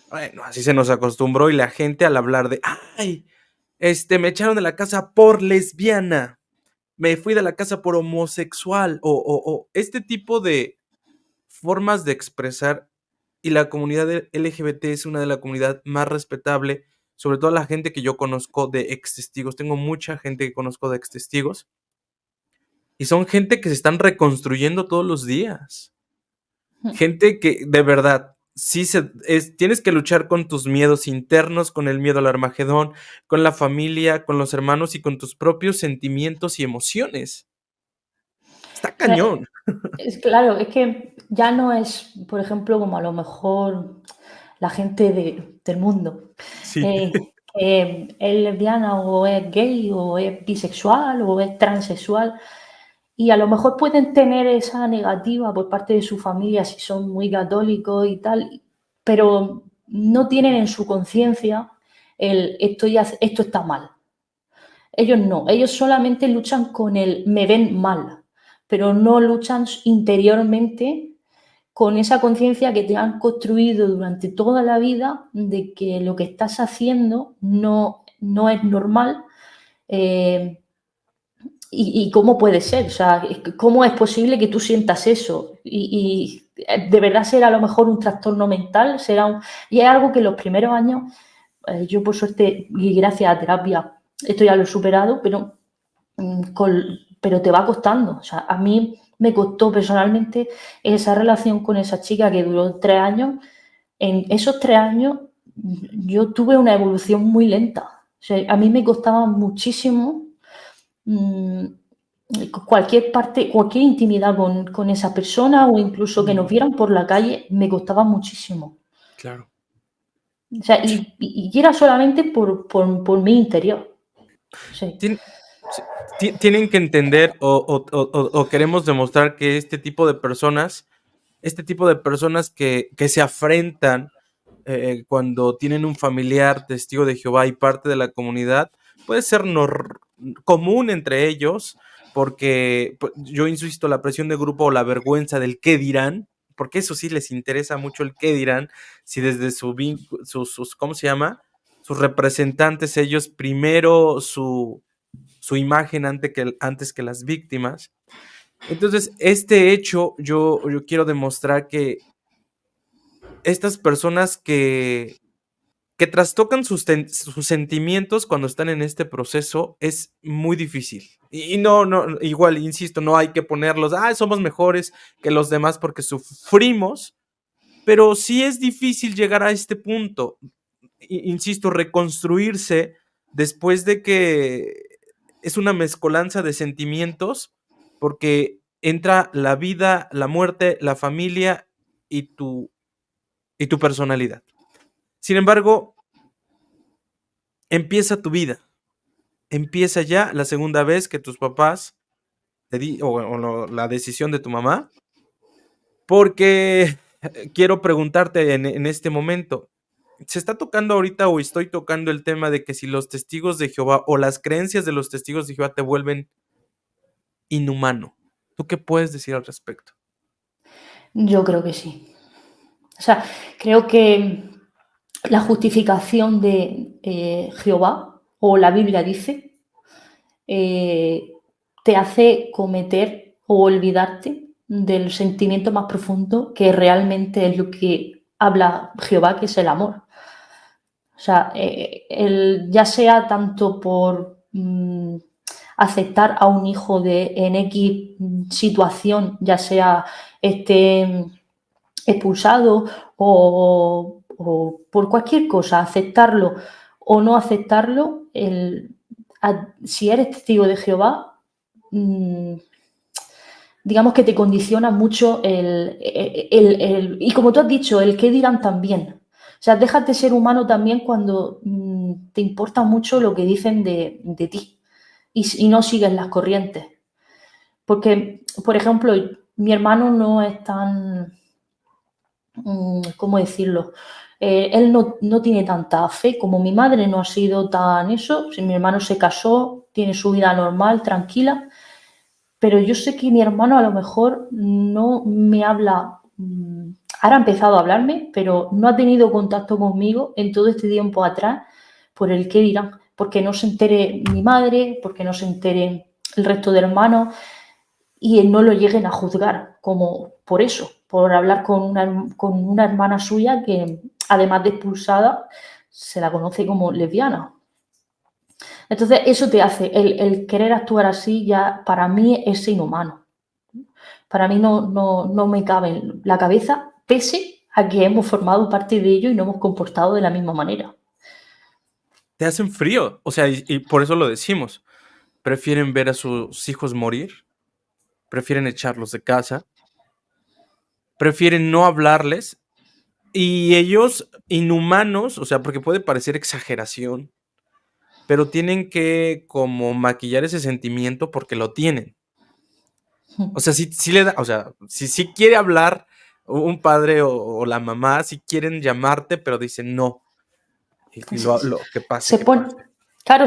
bueno, así se nos acostumbró y la gente al hablar de, ay, me echaron de la casa por lesbiana, me fui de la casa por homosexual, o este tipo de formas de expresar, y la comunidad LGBT es una de la comunidad más respetable, sobre todo la gente que yo conozco de ex testigos. Tengo mucha gente que conozco de ex testigos y son gente que se están reconstruyendo todos los días. Gente que de verdad, tienes que luchar con tus miedos internos, con el miedo al Armagedón, con la familia, con los hermanos y con tus propios sentimientos y emociones. Está O sea, cañón. claro, es que ya no es, por ejemplo, como a lo mejor la gente del mundo, Sí. que es lesbiana o es gay o es bisexual o es transexual y a lo mejor pueden tener esa negativa por parte de su familia si son muy católicos y tal, pero no tienen en su conciencia esto está mal. Ellos no, ellos solamente luchan con el me ven mal, pero no luchan interiormente con esa conciencia que te han construido durante toda la vida de que lo que estás haciendo no es normal. eh, y cómo puede ser, o sea, cómo es posible que tú sientas eso y de verdad será a lo mejor un trastorno mental, y es algo que en los primeros años, yo por suerte y gracias a terapia, esto ya lo he superado, pero te va costando. O sea, a mí me costó personalmente esa relación con esa chica que duró 3 años. En esos 3 años yo tuve una evolución muy lenta. O sea, a mí me costaba muchísimo mm, cualquier parte, cualquier intimidad con esa persona o incluso que nos Mm, vieran por la calle, me costaba muchísimo. claro. O sea, y era solamente por mi interior. Sí. Tien sí, tienen que entender o queremos demostrar que este tipo de personas que se afrentan, cuando tienen un familiar testigo de Jehová y parte de la comunidad, puede ser común entre ellos, porque yo insisto, la presión de grupo o la vergüenza del qué dirán, porque eso sí les interesa mucho el qué dirán, si desde sus, ¿cómo se llama? Sus representantes, ellos primero su imagen antes que las víctimas. Entonces, este hecho, yo quiero demostrar que estas personas que trastocan sus sentimientos cuando están en este proceso es muy difícil. Y no, igual, insisto, no hay que ponerlos, somos mejores que los demás porque sufrimos, pero sí es difícil llegar a este punto. Insisto, reconstruirse después de que es una mezcolanza de sentimientos, porque entra la vida, la muerte, la familia y tu personalidad. Sin embargo, empieza tu vida. Empieza ya la segunda vez que tus papás la decisión de tu mamá, porque quiero preguntarte en este momento, se está tocando ahorita o estoy tocando el tema de que si los testigos de Jehová o las creencias de los testigos de Jehová te vuelven inhumano. ¿Tú qué puedes decir al respecto? Yo creo que sí. O sea, creo que la justificación de Jehová, o la Biblia dice, te hace cometer o olvidarte del sentimiento más profundo que realmente es lo que habla Jehová, que es el amor. O sea, ya sea tanto por aceptar a un hijo en X situación, ya sea expulsado o por cualquier cosa, aceptarlo o no aceptarlo, si eres testigo de Jehová, digamos que te condiciona mucho y como tú has dicho, el qué dirán también. O sea, déjate ser humano también cuando te importa mucho lo que dicen de ti y no sigues las corrientes. Porque, por ejemplo, mi hermano no es tan, ¿cómo decirlo? Él no tiene tanta fe como mi madre, no ha sido tan eso. Si mi hermano se casó, tiene su vida normal, tranquila, pero yo sé que mi hermano a lo mejor no me habla, ahora ha empezado a hablarme, pero no ha tenido contacto conmigo en todo este tiempo atrás por el qué dirán, porque no se entere mi madre, porque no se entere el resto de hermanos y no lo lleguen a juzgar como por eso, por hablar con una hermana suya que además de expulsada se la conoce como lesbiana. Entonces, eso te hace, el querer actuar así ya para mí es inhumano. Para mí no me cabe en la cabeza, pese a que hemos formado parte de ello y no hemos comportado de la misma manera. Te hacen frío, o sea, y por eso lo decimos. Prefieren ver a sus hijos morir, prefieren echarlos de casa, prefieren no hablarles y ellos inhumanos, o sea, porque puede parecer exageración, pero tienen que como maquillar ese sentimiento porque lo tienen. O sea, sí le da, o sea, si quiere hablar un padre o la mamá, si quieren llamarte, pero dicen no. Y lo que pase, Se que pone, pase. claro,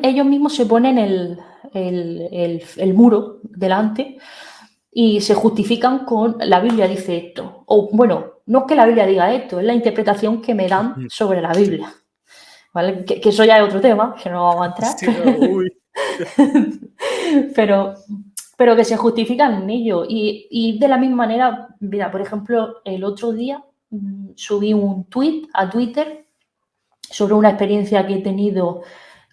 ellos mismos se ponen el muro delante y se justifican con la Biblia dice esto. O bueno, no es que la Biblia diga esto, es la interpretación que me dan Ujú. sobre la Biblia. ¿Vale? Que eso ya es otro tema, que no vamos a entrar. Sí, uy. pero, pero que se justifican en ello. Y de la misma manera, mira, por ejemplo, el otro día subí un tweet a Twitter sobre una experiencia que he tenido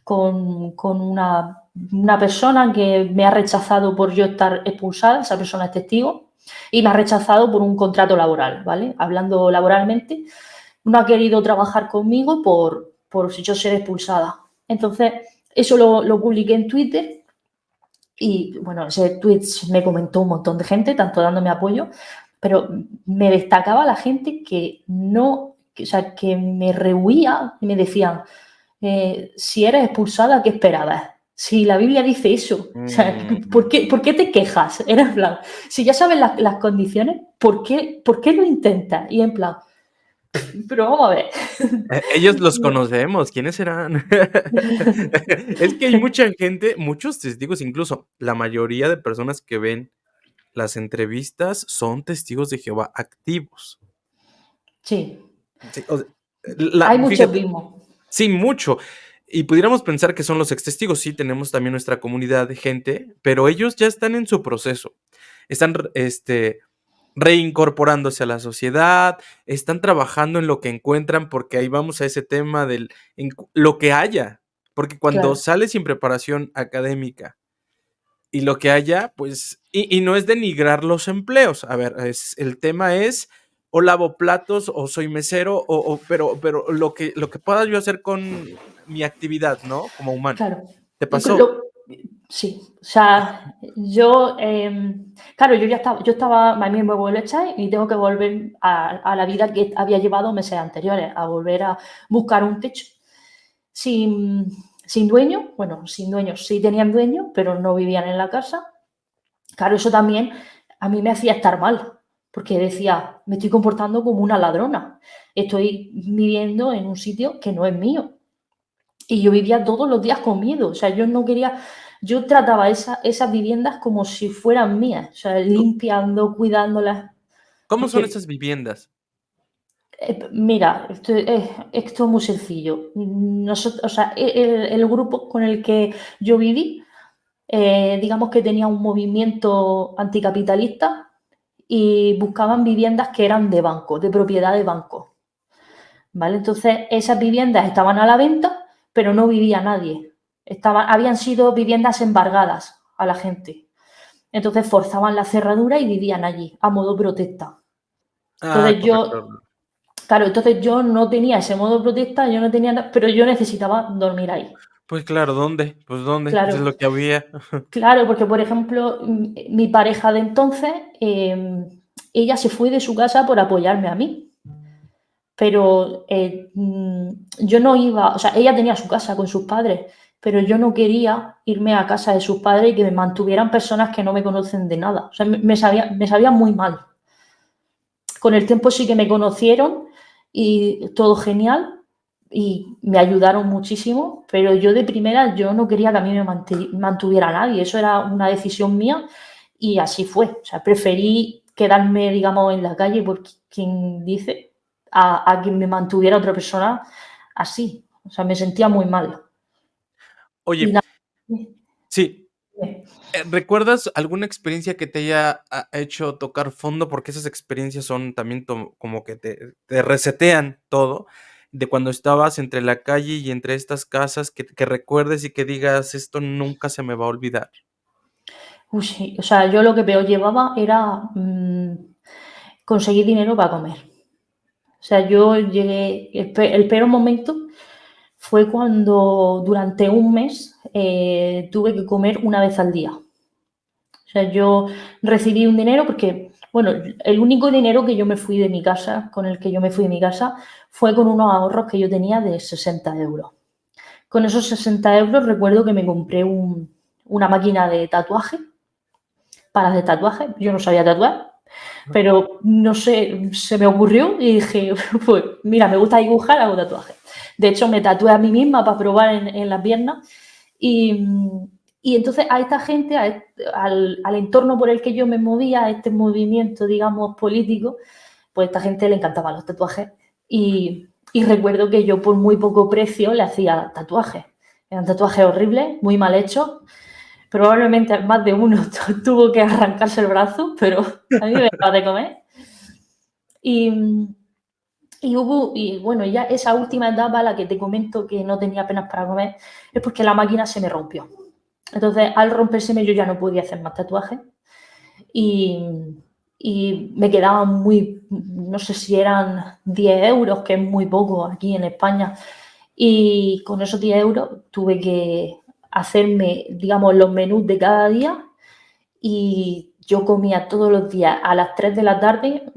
con una persona que me ha rechazado por yo estar expulsada, esa persona es testigo, y me ha rechazado por un contrato laboral, ¿vale? Hablando laboralmente, no ha querido trabajar conmigo por yo ser expulsada. Entonces, eso lo publiqué en Twitter y, bueno, ese tweet me comentó un montón de gente, tanto dándome apoyo, pero me destacaba la gente que no, o sea, que me rehuía y me decían, si eres expulsada, ¿qué esperabas? Si la Biblia dice eso, o sea, ¿por qué te quejas? Era en plan, si ya sabes las condiciones, ¿por qué lo intentas? Y en plan, pero vamos a ver. Ellos los conocemos, ¿quiénes serán? Es que hay mucha gente, muchos testigos, incluso la mayoría de personas que ven las entrevistas son testigos de Jehová activos. Sí, Sí, o sea, hay mucho fíjate, mismo. sí, mucho. Y pudiéramos pensar que son los ex testigos, sí, tenemos también nuestra comunidad de gente, pero ellos ya están en su proceso. Están, reincorporándose a la sociedad, están trabajando en lo que encuentran, porque ahí vamos a ese tema lo que haya, porque cuando Claro, sales sin preparación académica y lo que haya, pues, y no es denigrar los empleos, a ver, el tema es, o lavo platos, o soy mesero, pero lo que pueda yo hacer con mi actividad, ¿no? Como humano. claro. ¿Te Y pasó? Sí, o sea, yo, claro, yo estaba, a mí me vuelvo a echar y tengo que volver a la vida que había llevado meses anteriores, a volver a buscar un techo. Sin, sin dueño, bueno, sin dueño, sí tenían dueño, pero no vivían en la casa. Claro, eso también a mí me hacía estar mal, porque decía, me estoy comportando como una ladrona, estoy viviendo en un sitio que no es mío. Y yo vivía todos los días con miedo, o sea, yo no quería, yo trataba esas viviendas como si fueran mías, o sea, Co- limpiando, cuidándolas, ¿Cómo son porque, estas viviendas? mira, esto es muy sencillo. Nosotros, o sea, el grupo con el que yo viví, digamos que tenía un movimiento anticapitalista y buscaban viviendas que eran de banco, de propiedad de banco, ¿vale? Entonces, esas viviendas estaban a la venta, pero no vivía nadie. Habían sido viviendas embargadas a la gente. Entonces forzaban la cerradura y vivían allí, a modo protesta. Ah, Entonces correcto. claro, entonces yo no tenía ese modo protesta, yo no tenía, pero yo necesitaba dormir ahí. Pues claro, ¿dónde? Pues dónde, pues es Claro, lo que había. claro, porque por ejemplo, mi pareja de entonces, ella se fue de su casa por apoyarme a mí. Pero yo no iba, o sea, ella tenía su casa con sus padres, pero yo no quería irme a casa de sus padres y que me mantuvieran personas que no me conocen de nada. O sea, me sabía muy mal. Con el tiempo sí que me conocieron y todo genial y me ayudaron muchísimo, pero yo de primera yo no quería que a mí me mantuviera nadie, eso era una decisión mía y así fue. O sea, preferí quedarme, digamos, en la calle por quien dice, a que me mantuviera otra persona así. O sea, me sentía muy mal. Y Oye, nada, sí, ¿recuerdas alguna experiencia que te haya hecho tocar fondo? Porque esas experiencias son también como que te resetean todo, de cuando estabas entre la calle y entre estas casas, que recuerdes y que digas, esto nunca se me va a olvidar. uy, sí, o sea, yo lo que peor llevaba era conseguir dinero para comer. O sea, yo llegué, el peor momento fue cuando durante un mes tuve que comer una vez al día. O sea, yo recibí un dinero porque, bueno, el único dinero que yo me fui de mi casa, con el que yo me fui de mi casa, fue con unos ahorros que yo tenía de 60 euros. Con esos 60 euros recuerdo que me compré una máquina de tatuaje, para de tatuaje. Yo no sabía tatuar, pero no sé, se me ocurrió y dije, pues mira, me gusta dibujar, hago tatuajes. De hecho, me tatué a mí misma para probar en las piernas y, y, entonces a esta gente, al entorno por el que yo me movía, a este movimiento, digamos, político, pues a esta gente le encantaban los tatuajes y recuerdo que yo por muy poco precio le hacía tatuajes. Eran tatuajes horribles, muy mal hechos. Probablemente más de uno tuvo que arrancarse el brazo, pero a mí me daba de comer. Y, y bueno, ya esa última etapa, la que te comento que no tenía apenas para comer, es porque la máquina se me rompió. Entonces, al rompérseme, yo ya no podía hacer más tatuajes y, y me quedaban muy, no sé si eran 10 euros, que es muy poco aquí en España. Y con esos 10 euros tuve que hacerme, digamos, los menús de cada día y yo comía todos los días a las 3 de la tarde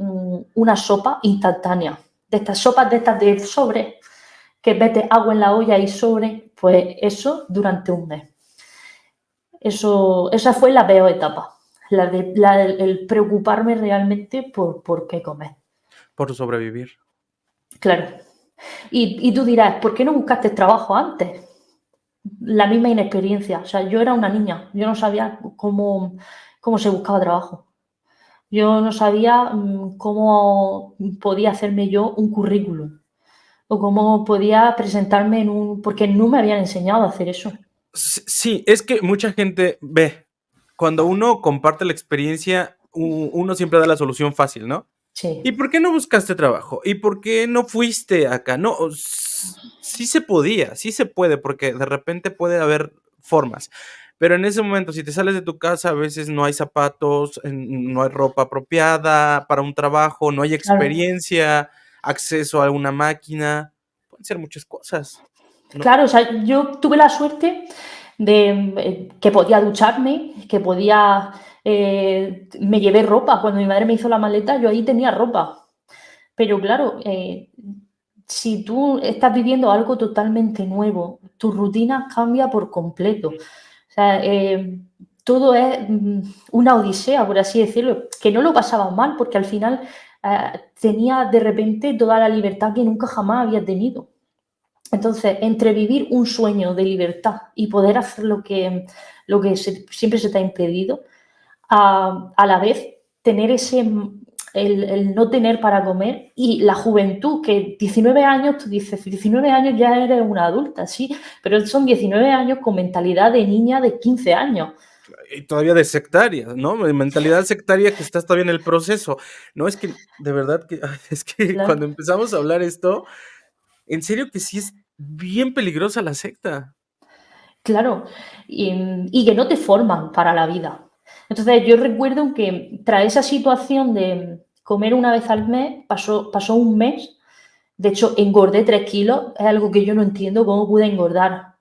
una sopa instantánea. De estas sopas de estas de sobre, que metes agua en la olla y sobre, pues eso durante un mes. Esa fue la peor etapa, el preocuparme realmente por qué comer. Por sobrevivir. Claro. Y tú dirás, ¿por qué no buscaste trabajo antes? La misma inexperiencia. O sea, yo era una niña, yo no sabía cómo se buscaba trabajo. Yo no sabía cómo podía hacerme yo un currículum o cómo podía presentarme porque no me habían enseñado a hacer eso. Sí, es que mucha gente ve, cuando uno comparte la experiencia, uno siempre da la solución fácil, ¿no? Sí, ¿Y por qué no buscaste trabajo? ¿Y por qué no fuiste acá? No, sí se podía, sí se puede, porque de repente puede haber formas. Pero en ese momento, si te sales de tu casa, a veces no hay zapatos, no hay ropa apropiada para un trabajo, no hay claro. experiencia, acceso a una máquina, pueden ser muchas cosas, ¿no? Claro, o sea, yo tuve la suerte que podía ducharme, que podía... me llevé ropa. Cuando mi madre me hizo la maleta, yo ahí tenía ropa. Pero claro, si tú estás viviendo algo totalmente nuevo, tu rutina cambia por completo. O sea, todo es una odisea, por así decirlo, que no lo pasaba mal, porque al final tenía de repente toda la libertad que nunca jamás había tenido. Entonces, entre vivir un sueño de libertad y poder hacer lo que siempre se te ha impedido, a la vez tener el no tener para comer y la juventud, que 19 años, tú dices, 19 años ya eres una adulta, sí, pero son 19 años con mentalidad de niña de 15 años. Y todavía de sectaria, ¿no? Mentalidad sectaria que estás todavía en el proceso. No, es que, de verdad, que es que Claro, cuando empezamos a hablar esto, en serio que sí es bien peligrosa la secta. claro, y que no te forman para la vida. Entonces, yo recuerdo que tras esa situación de comer una vez al mes, pasó un mes. De hecho, engordé 3 kilos. Es algo que yo no entiendo cómo pude engordar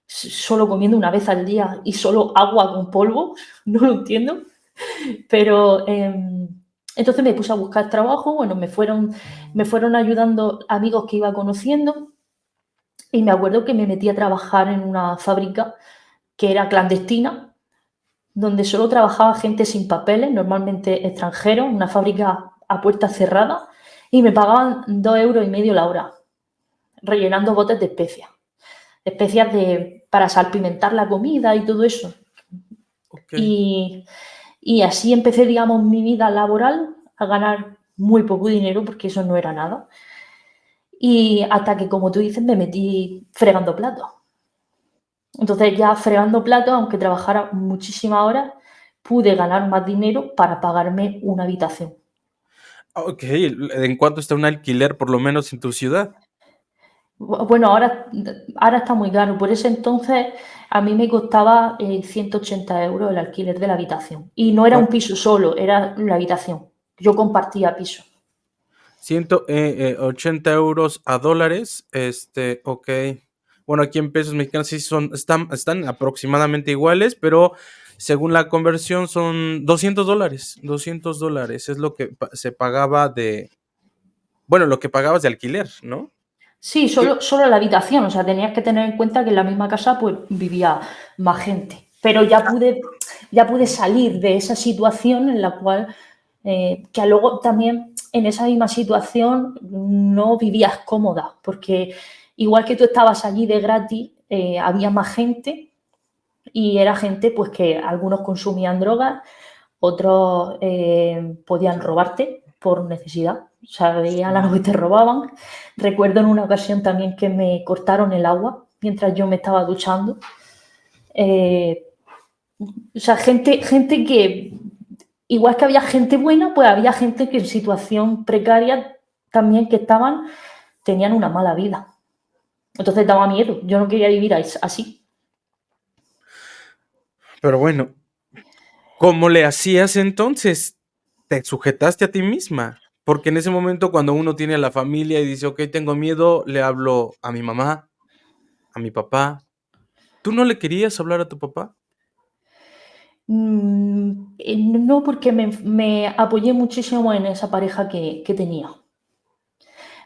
solo comiendo una vez al día y solo agua con polvo. No lo entiendo. Pero entonces me puse a buscar trabajo. Bueno, me fueron ayudando amigos que iba conociendo. Y me acuerdo que me metí a trabajar en una fábrica que era clandestina, donde solo trabajaba gente sin papeles, normalmente extranjeros, una fábrica a puerta cerrada, y me pagaban 2,5 € la hora, rellenando botes de especias para salpimentar la comida y todo eso. Ok. Y, y así empecé, digamos, mi vida laboral a ganar muy poco dinero, porque eso no era nada. Y hasta que, como tú dices, me metí fregando platos. Entonces ya fregando platos, aunque trabajara muchísimas horas, pude ganar más dinero para pagarme una habitación. Ok, ¿en cuánto está un alquiler, por lo menos en tu ciudad? Bueno, ahora está muy caro. Por ese entonces a mí me costaba 180 € el alquiler de la habitación. Y no era un Ok, piso solo, era la habitación. Yo compartía piso. 180 euros a dólares. Ok. Bueno, aquí en pesos mexicanos sí están aproximadamente iguales, pero según la conversión son $200. $200 es lo que se pagaba bueno, lo que pagabas de alquiler, ¿no? Sí, Que- solo la habitación. O sea, tenías que tener en cuenta que en la misma casa pues vivía más gente. Pero ya pude salir de esa situación en la cual, que luego también en esa misma situación no vivías cómoda, porque igual que tú estabas allí de gratis, había más gente y era gente pues que algunos consumían drogas, otros podían robarte por necesidad, o sea, veían algo y te robaban. Recuerdo en una ocasión también que me cortaron el agua mientras yo me estaba duchando. Eh, o sea, gente que, igual que había gente buena, pues había gente que en situación precaria también que tenían una mala vida. Entonces daba miedo, yo no quería vivir así. Pero bueno, ¿cómo le hacías entonces? Te sujetaste a ti misma. Porque en ese momento cuando uno tiene a la familia y dice, ok, tengo miedo, le hablo a mi mamá, a mi papá. ¿Tú no le querías hablar a tu papá? No, porque me apoyé muchísimo en esa pareja que tenía.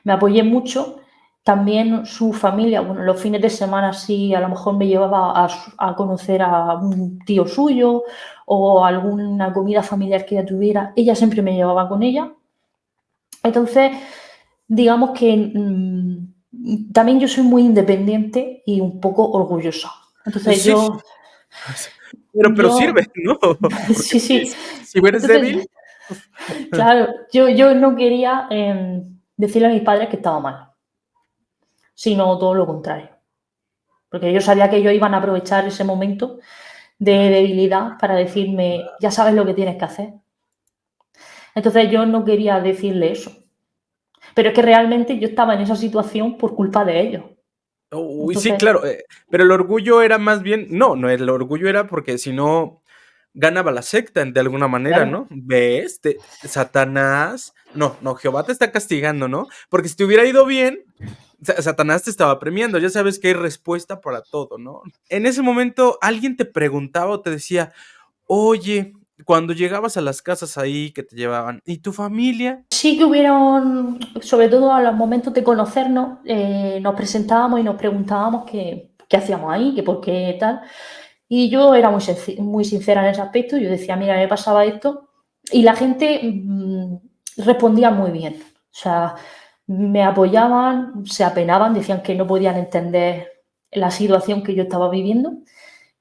Me apoyé mucho. También su familia, bueno, los fines de semana sí, a lo mejor me llevaba a conocer a un tío suyo o alguna comida familiar que ella tuviera. Ella siempre me llevaba con ella. Entonces, digamos que también yo soy muy independiente y un poco orgullosa. Entonces Sí, pero yo, sirve, ¿no? Porque sí, sí. si eres Entonces, débil, claro, yo no quería decirle a mis padres que estaba mal, sino todo lo contrario. Porque yo sabía que ellos iban a aprovechar ese momento de debilidad para decirme, ya sabes lo que tienes que hacer. Entonces yo no quería decirle eso. Pero es que realmente yo estaba en esa situación por culpa de ellos. uy, sí, Entonces, claro, pero el orgullo era más bien, no, el orgullo era porque si no ganaba la secta de alguna manera, claro, ¿no? ¿Ves? Satanás, no, Jehová te está castigando, ¿no? Porque si te hubiera ido bien, Satanás te estaba premiando, ya sabes que hay respuesta para todo, ¿no? En ese momento alguien te preguntaba o te decía, oye, cuando llegabas a las casas ahí que te llevaban, ¿y tu familia? Sí que hubieron, sobre todo a los momentos de conocernos, nos presentábamos y nos preguntábamos qué hacíamos ahí, que por qué tal. Y yo era muy sincera en ese aspecto. Yo decía, mira, me pasaba esto. Y la gente respondía muy bien. O sea, me apoyaban, se apenaban, decían que no podían entender la situación que yo estaba viviendo,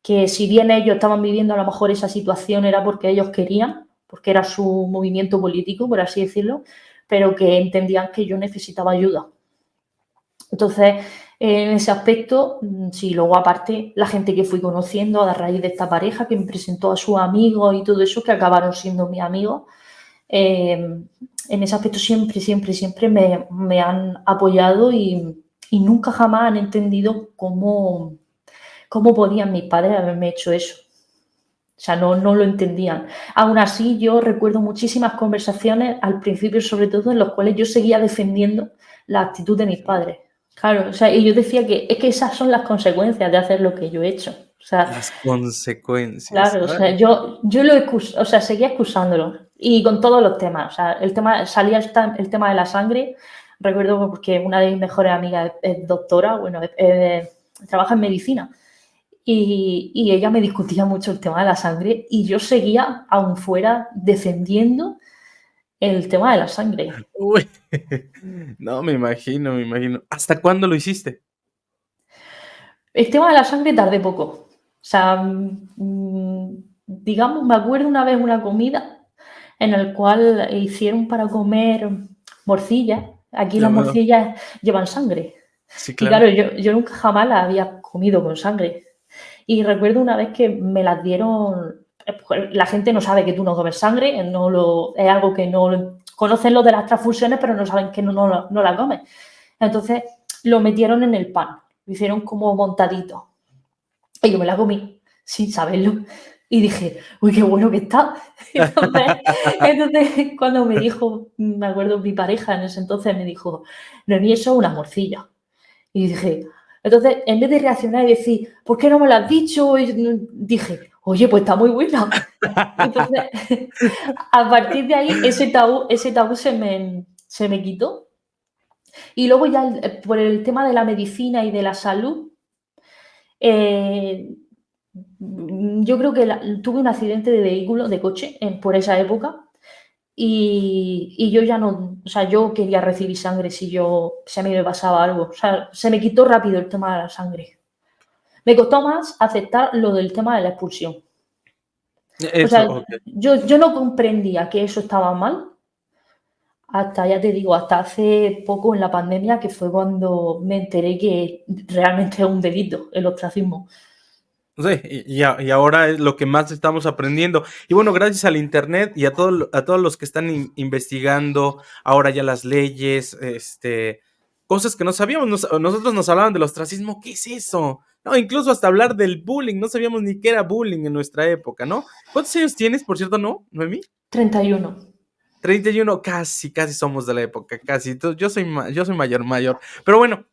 que si bien ellos estaban viviendo a lo mejor esa situación era porque ellos querían, porque era su movimiento político, por así decirlo, pero que entendían que yo necesitaba ayuda. Entonces, en ese aspecto, sí, luego aparte, la gente que fui conociendo a raíz de esta pareja, que me presentó a sus amigos y todo eso, que acabaron siendo mis amigos, en ese aspecto siempre, siempre, siempre me han apoyado y nunca jamás han entendido cómo podían mis padres haberme hecho eso. O sea, no lo entendían. Aún así, yo recuerdo muchísimas conversaciones, al principio sobre todo, en las cuales yo seguía defendiendo la actitud de mis padres. Claro, o sea, y yo decía que es que esas son las consecuencias de hacer lo que yo he hecho. O sea, Las consecuencias. claro, o sea, Ay, yo lo o sea, seguía excusándolo. Y con todos los temas. O sea, el tema, salía el tema de la sangre. Recuerdo porque una de mis mejores amigas es doctora, bueno, trabaja en medicina. Y ella me discutía mucho el tema de la sangre y yo seguía, aún fuera, defendiendo el tema de la sangre. uy. No, me imagino, me imagino. ¿Hasta cuándo lo hiciste? El tema de la sangre tardé poco. O sea, digamos, me acuerdo una vez una comida en la cual hicieron para comer morcilla. Aquí Ya las veo. morcillas llevan sangre. Sí, Y claro. claro, yo nunca jamás las había comido con sangre. Y recuerdo una vez que me las dieron, pues, la gente no sabe que tú no comes sangre, es algo que no conocen los de las transfusiones, pero no saben que no la comes. Entonces lo metieron en el pan, lo hicieron como montadito. Y yo me la comí sin saberlo. Y dije, uy, qué bueno que está. Entonces, cuando me dijo, me acuerdo mi pareja en ese entonces me dijo, Noemí, eso es una morcilla. Y dije, entonces, en vez de reaccionar y decir, ¿por qué no me lo has dicho? Y dije, oye, pues está muy buena. Entonces, a partir de ahí, ese tabú se me quitó. Y luego ya, por el tema de la medicina y de la salud, eh, yo creo que tuve un accidente de vehículo, de coche, por esa época. Y yo ya no, o sea, yo quería recibir sangre si a mí me pasaba algo. O sea, se me quitó rápido el tema de la sangre. Me costó más aceptar lo del tema de la expulsión. O Eso, sea, okey. yo no comprendía que eso estaba mal hasta, ya te digo, hasta hace poco en la pandemia, que fue cuando me enteré que realmente es un delito el ostracismo. Sí, y ahora es lo que más estamos aprendiendo. Y bueno, gracias al Internet y a todos los que están investigando ahora ya las leyes, cosas que no sabíamos. Nosotros nos hablaban del ostracismo, ¿qué es eso? No, incluso hasta hablar del bullying, no sabíamos ni qué era bullying en nuestra época, ¿no? ¿Cuántos años tienes, por cierto, no, Noemí? 31. 31, casi, casi somos de la época, casi. Yo soy mayor. Pero bueno,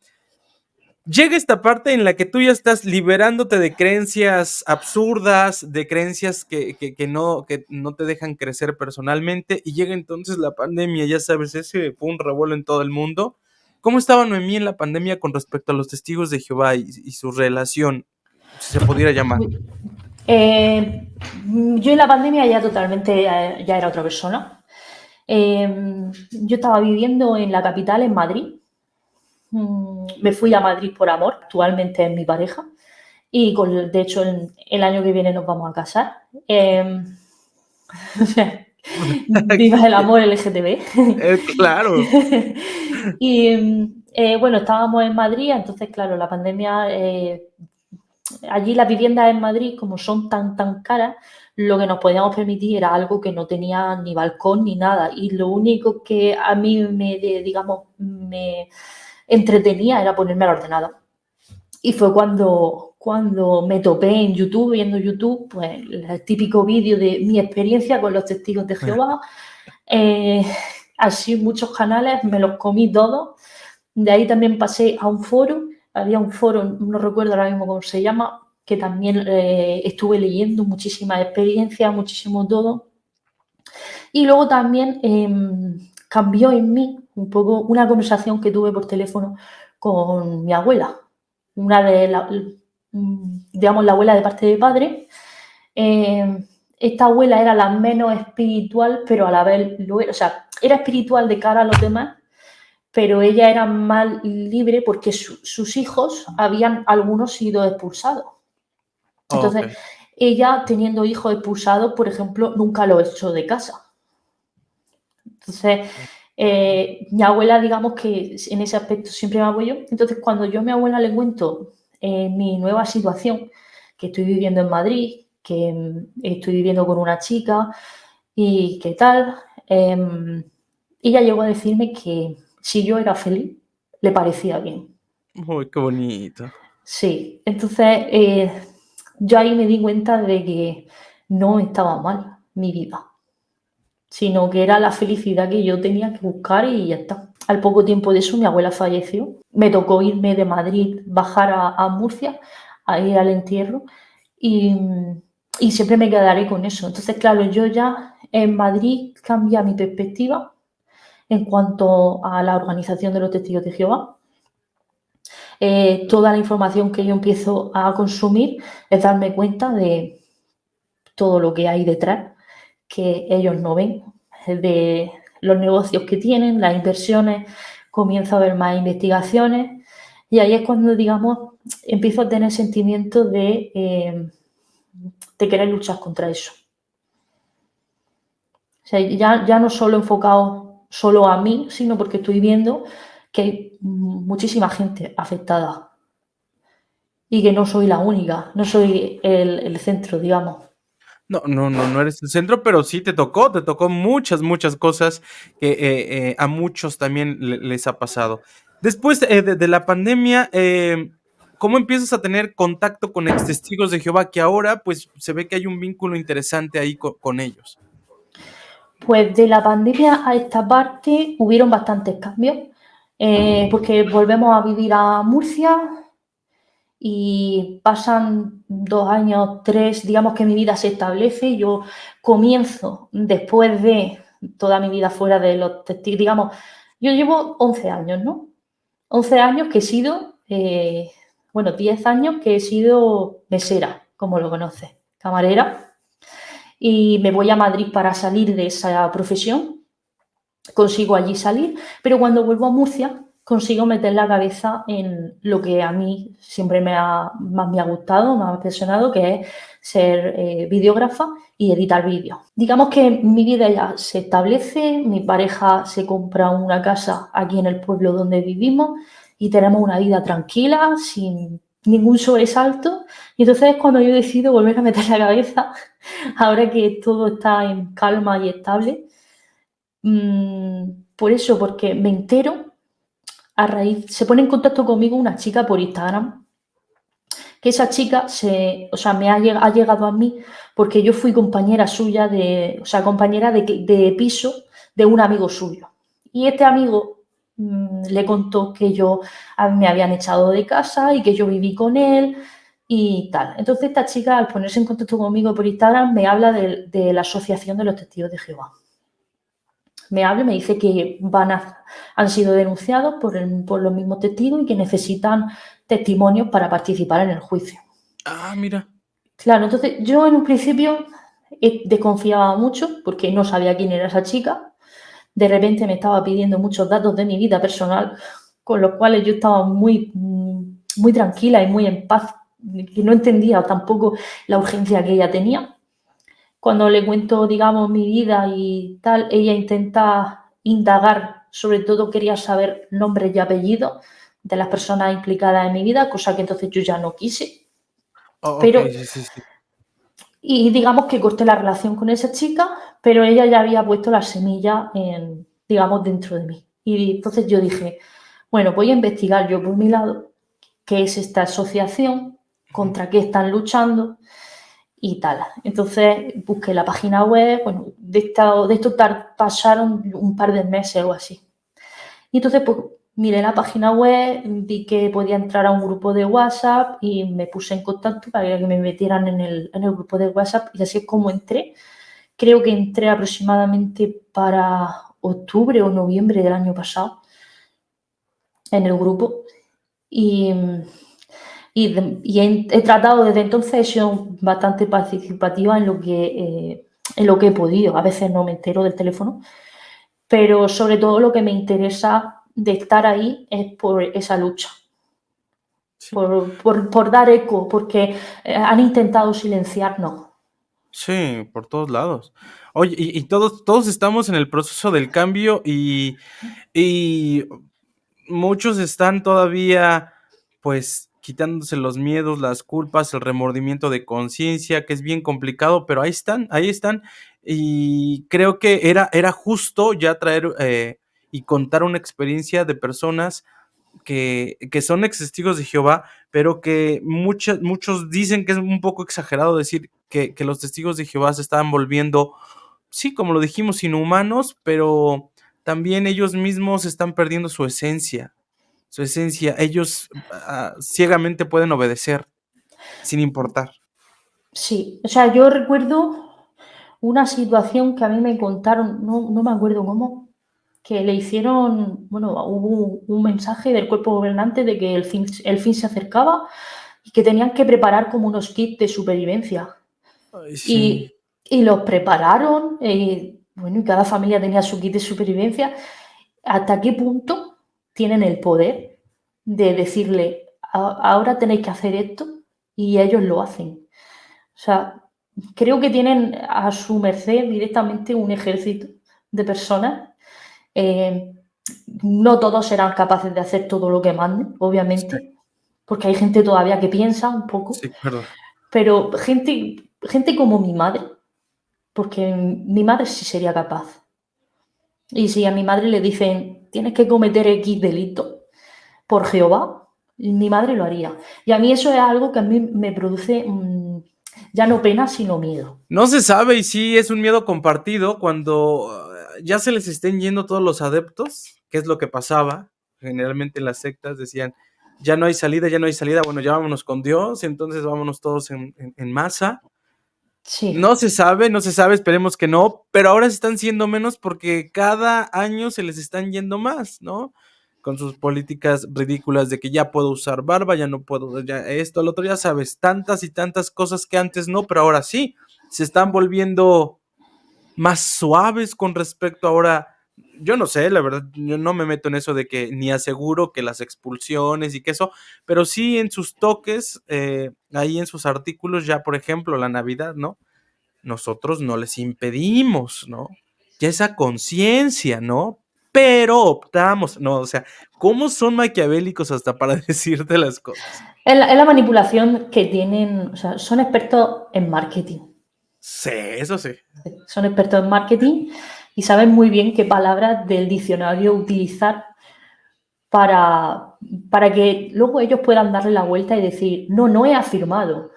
llega esta parte en la que tú ya estás liberándote de creencias absurdas, de creencias que no te dejan crecer personalmente, y llega entonces la pandemia, ya sabes, ese fue un revuelo en todo el mundo. ¿Cómo estaba Noemí en la pandemia con respecto a los testigos de Jehová y su relación, si se pudiera llamar? Eh, yo en la pandemia ya totalmente ya era otra persona. Yo estaba viviendo en la capital, en Madrid. Me fui a Madrid por amor, actualmente es mi pareja. Y de hecho el año que viene nos vamos a casar. Viva el amor LGTB. Claro. Y bueno, estábamos en Madrid, entonces claro, la pandemia, allí las viviendas en Madrid, como son tan caras, lo que nos podíamos permitir era algo que no tenía ni balcón ni nada. Y lo único que a mí me entretenía era ponerme al ordenador. Y fue cuando me topé en YouTube, viendo YouTube, pues el típico vídeo de mi experiencia con los testigos de Jehová. Así muchos canales, me los comí todos De ahí también pasé a un foro, había un foro, no recuerdo ahora mismo cómo se llama, que también estuve leyendo muchísimas experiencias, muchísimo todo. Y luego también cambió en mí un poco una conversación que tuve por teléfono con mi abuela, una de digamos, la abuela de parte de padre. Esta abuela era la menos espiritual, pero a la vez lo era, o sea, era espiritual de cara a los demás, pero ella era más libre porque sus hijos habían algunos sido expulsados. Entonces, Ok. ella teniendo hijos expulsados, por ejemplo, nunca lo echó de casa. Entonces, mi abuela, digamos que en ese aspecto siempre me apoyó. Entonces, cuando yo a mi abuela le cuento mi nueva situación, que estoy viviendo en Madrid, que estoy viviendo con una chica y qué tal, ella llegó a decirme que si yo era feliz, le parecía bien. Uy, qué bonito. Sí, entonces yo ahí me di cuenta de que no estaba mal mi vida, sino que era la felicidad que yo tenía que buscar y ya está. Al poco tiempo de eso mi abuela falleció. Me tocó irme de Madrid, bajar a Murcia, a ir al entierro y, y siempre me quedaré con eso. Entonces, claro, yo ya en Madrid cambia mi perspectiva en cuanto a la organización de los testigos de Jehová. Toda la información que yo empiezo a consumir es darme cuenta de todo lo que hay detrás, que ellos no ven, de los negocios que tienen, las inversiones, comienzo a ver más investigaciones y ahí es cuando, digamos, empiezo a tener sentimientos de querer luchar contra eso. O sea, ya no solo enfocado solo a mí, sino porque estoy viendo que hay muchísima gente afectada y que no soy la única, no soy el centro, digamos. No eres el centro, pero sí te tocó muchas cosas que a muchos también les ha pasado. Después de la pandemia, ¿cómo empiezas a tener contacto con ex testigos de Jehová? Que ahora, pues, se ve que hay un vínculo interesante ahí con ellos. Pues de la pandemia a esta parte hubieron bastantes cambios, porque volvemos a vivir a Murcia y pasan 2 años, 3, digamos que mi vida se establece. Yo comienzo después de toda mi vida fuera de los testigos, digamos, yo llevo 11 años, ¿no? 11 años que he sido, bueno, 10 años que he sido mesera, como lo conoces, camarera, y me voy a Madrid para salir de esa profesión, consigo allí salir, pero cuando vuelvo a Murcia consigo meter la cabeza en lo que a mí siempre más me ha gustado, me ha apasionado, que es ser videógrafa y editar vídeos. Digamos que mi vida ya se establece, mi pareja se compra una casa aquí en el pueblo donde vivimos y tenemos una vida tranquila, sin ningún sobresalto. Y entonces es cuando yo decido volver a meter la cabeza, ahora que todo está en calma y estable. Por eso, porque me entero a raíz, se pone en contacto conmigo una chica por Instagram, que esa chica o sea, ha llegado a mí porque yo fui compañera suya o sea, compañera de piso de un amigo suyo. Y este amigo le contó que me habían echado de casa y que yo viví con él y tal. Entonces esta chica, al ponerse en contacto conmigo por Instagram, me habla de la Asociación de los Testigos de Jehová. Me habla y me dice que han sido denunciados por los mismos testigos y que necesitan testimonios para participar en el juicio. Ah, mira. Claro, entonces yo en un principio desconfiaba mucho porque no sabía quién era esa chica. De repente me estaba pidiendo muchos datos de mi vida personal, con los cuales yo estaba muy tranquila y muy en paz, que no entendía tampoco la urgencia que ella tenía. Cuando le cuento, digamos, mi vida y tal, ella intenta indagar, sobre todo quería saber nombres y apellidos de las personas implicadas en mi vida, cosa que entonces yo ya no quise. Oh, ok, Pero, sí. y digamos que corté la relación con esa chica, pero ella ya había puesto la semilla digamos, dentro de mí. Y entonces yo dije, bueno, voy a investigar yo por mi lado qué es esta asociación, Ujú. contra qué están luchando y tal. Entonces busqué la página web, bueno, de esto pasaron un par de meses o así. Y entonces pues, miré la página web, vi que podía entrar a un grupo de WhatsApp y me puse en contacto para que me metieran en el grupo de WhatsApp y así es como entré. Creo que entré aproximadamente para octubre o noviembre del año pasado en el grupo y, he tratado desde entonces, he sido bastante participativa en lo que he podido. A veces no me entero del teléfono, pero sobre todo lo que me interesa de estar ahí es por esa lucha, Sí. por dar eco, porque han intentado silenciarnos. Sí, por todos lados. Oye, y todos estamos en el proceso del cambio y muchos están todavía, pues, quitándose los miedos, las culpas, el remordimiento de conciencia, que es bien complicado, pero ahí están. Y creo que era justo ya traer y contar una experiencia de personas que son ex testigos de Jehová, pero que muchos dicen que es un poco exagerado decir que los testigos de Jehová se estaban volviendo, sí, como lo dijimos, inhumanos, pero también ellos mismos están perdiendo su esencia. Su esencia, ellos ciegamente pueden obedecer, sin importar. Sí, o sea, yo recuerdo una situación que a mí me contaron, no me acuerdo cómo, que le hicieron, bueno, hubo un mensaje del cuerpo gobernante de que el fin se acercaba y que tenían que preparar como unos kits de supervivencia. Ay, sí. Y los prepararon, bueno, y cada familia tenía su kit de supervivencia. ¿Hasta qué punto tienen el poder de decirle, ahora tenéis que hacer esto? Y ellos lo hacen. O sea, creo que tienen a su merced directamente un ejército de personas. Eh, no todos serán capaces de hacer todo lo que manden, Sí, obviamente, porque hay gente todavía que piensa un poco, sí, perdón. pero gente como mi madre, porque mi madre sí sería capaz. Y si a mi madre le dicen, tienes que cometer X delito por Jehová, mi madre lo haría. Y a mí eso es algo que a mí me produce ya no pena, sino miedo. No se sabe y sí es un miedo compartido cuando ya se les estén yendo todos los adeptos, que es lo que pasaba. Generalmente en las sectas decían, ya no hay salida, ya no hay salida, bueno, ya vámonos con Dios, entonces vámonos todos en masa. Sí, No se sabe, esperemos que no, pero ahora se están siendo menos porque cada año se les están yendo más, ¿no? Con sus políticas ridículas de que ya puedo usar barba, ya no puedo, ya esto, lo otro, ya sabes, tantas y tantas cosas que antes no, pero ahora sí, se están volviendo más suaves con respecto ahora. Yo no sé, la verdad, yo no me meto en eso de que ni aseguro que las expulsiones y que eso, pero sí en sus toques, ahí en sus artículos, ya por ejemplo, la Navidad, ¿no? Nosotros no les impedimos, ¿no? Ya esa conciencia, ¿no? Pero optamos, no, o sea, ¿cómo son maquiavélicos hasta para decirte las cosas? es la manipulación que tienen, o sea, son expertos en marketing. Sí, eso sí. Son expertos en marketing y saben muy bien qué palabras del diccionario utilizar para, para que luego ellos puedan darle la vuelta y decir, no he afirmado.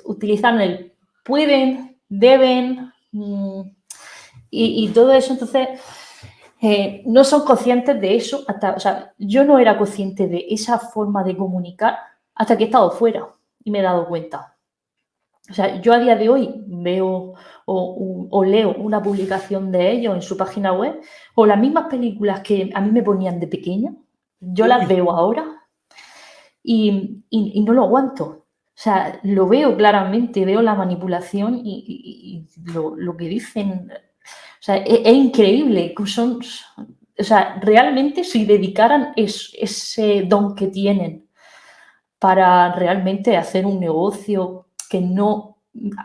Utilizan el pueden, deben y todo eso. Entonces, no son conscientes de eso. O sea, yo no era consciente de esa forma de comunicar hasta que he estado fuera y me he dado cuenta. O sea, yo a día de hoy veo o leo una publicación de ellos en su página web o las mismas películas que a mí me ponían de pequeña, yo las Uy, veo ahora y no lo aguanto. O sea, lo veo claramente, veo la manipulación y lo que dicen. O sea, es increíble. O sea, realmente si dedicaran ese don que tienen para realmente hacer un negocio que no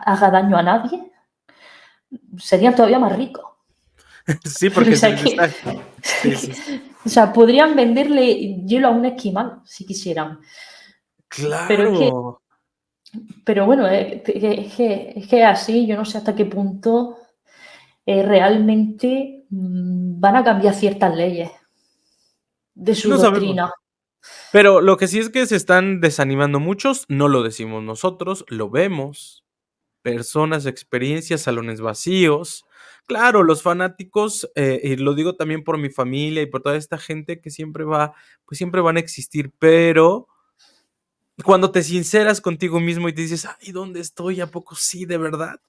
haga daño a nadie, serían todavía más ricos. sí, O porque se sea, les está. Sí, sí, sí. o sea, podrían venderle hielo a un esquimal si quisieran. Pero es que Claro. Pero bueno, es que así, yo no sé hasta qué punto realmente van a cambiar ciertas leyes de su No sabemos. doctrina. Pero lo que sí es que se están desanimando muchos, no lo decimos nosotros, lo vemos. personas, experiencias, salones vacíos. Claro, los fanáticos, y lo digo también por mi familia y por toda esta gente que siempre va, pues siempre van a existir, pero cuando te sinceras contigo mismo y te dices, ay, ¿dónde estoy? ¿A poco sí, de verdad?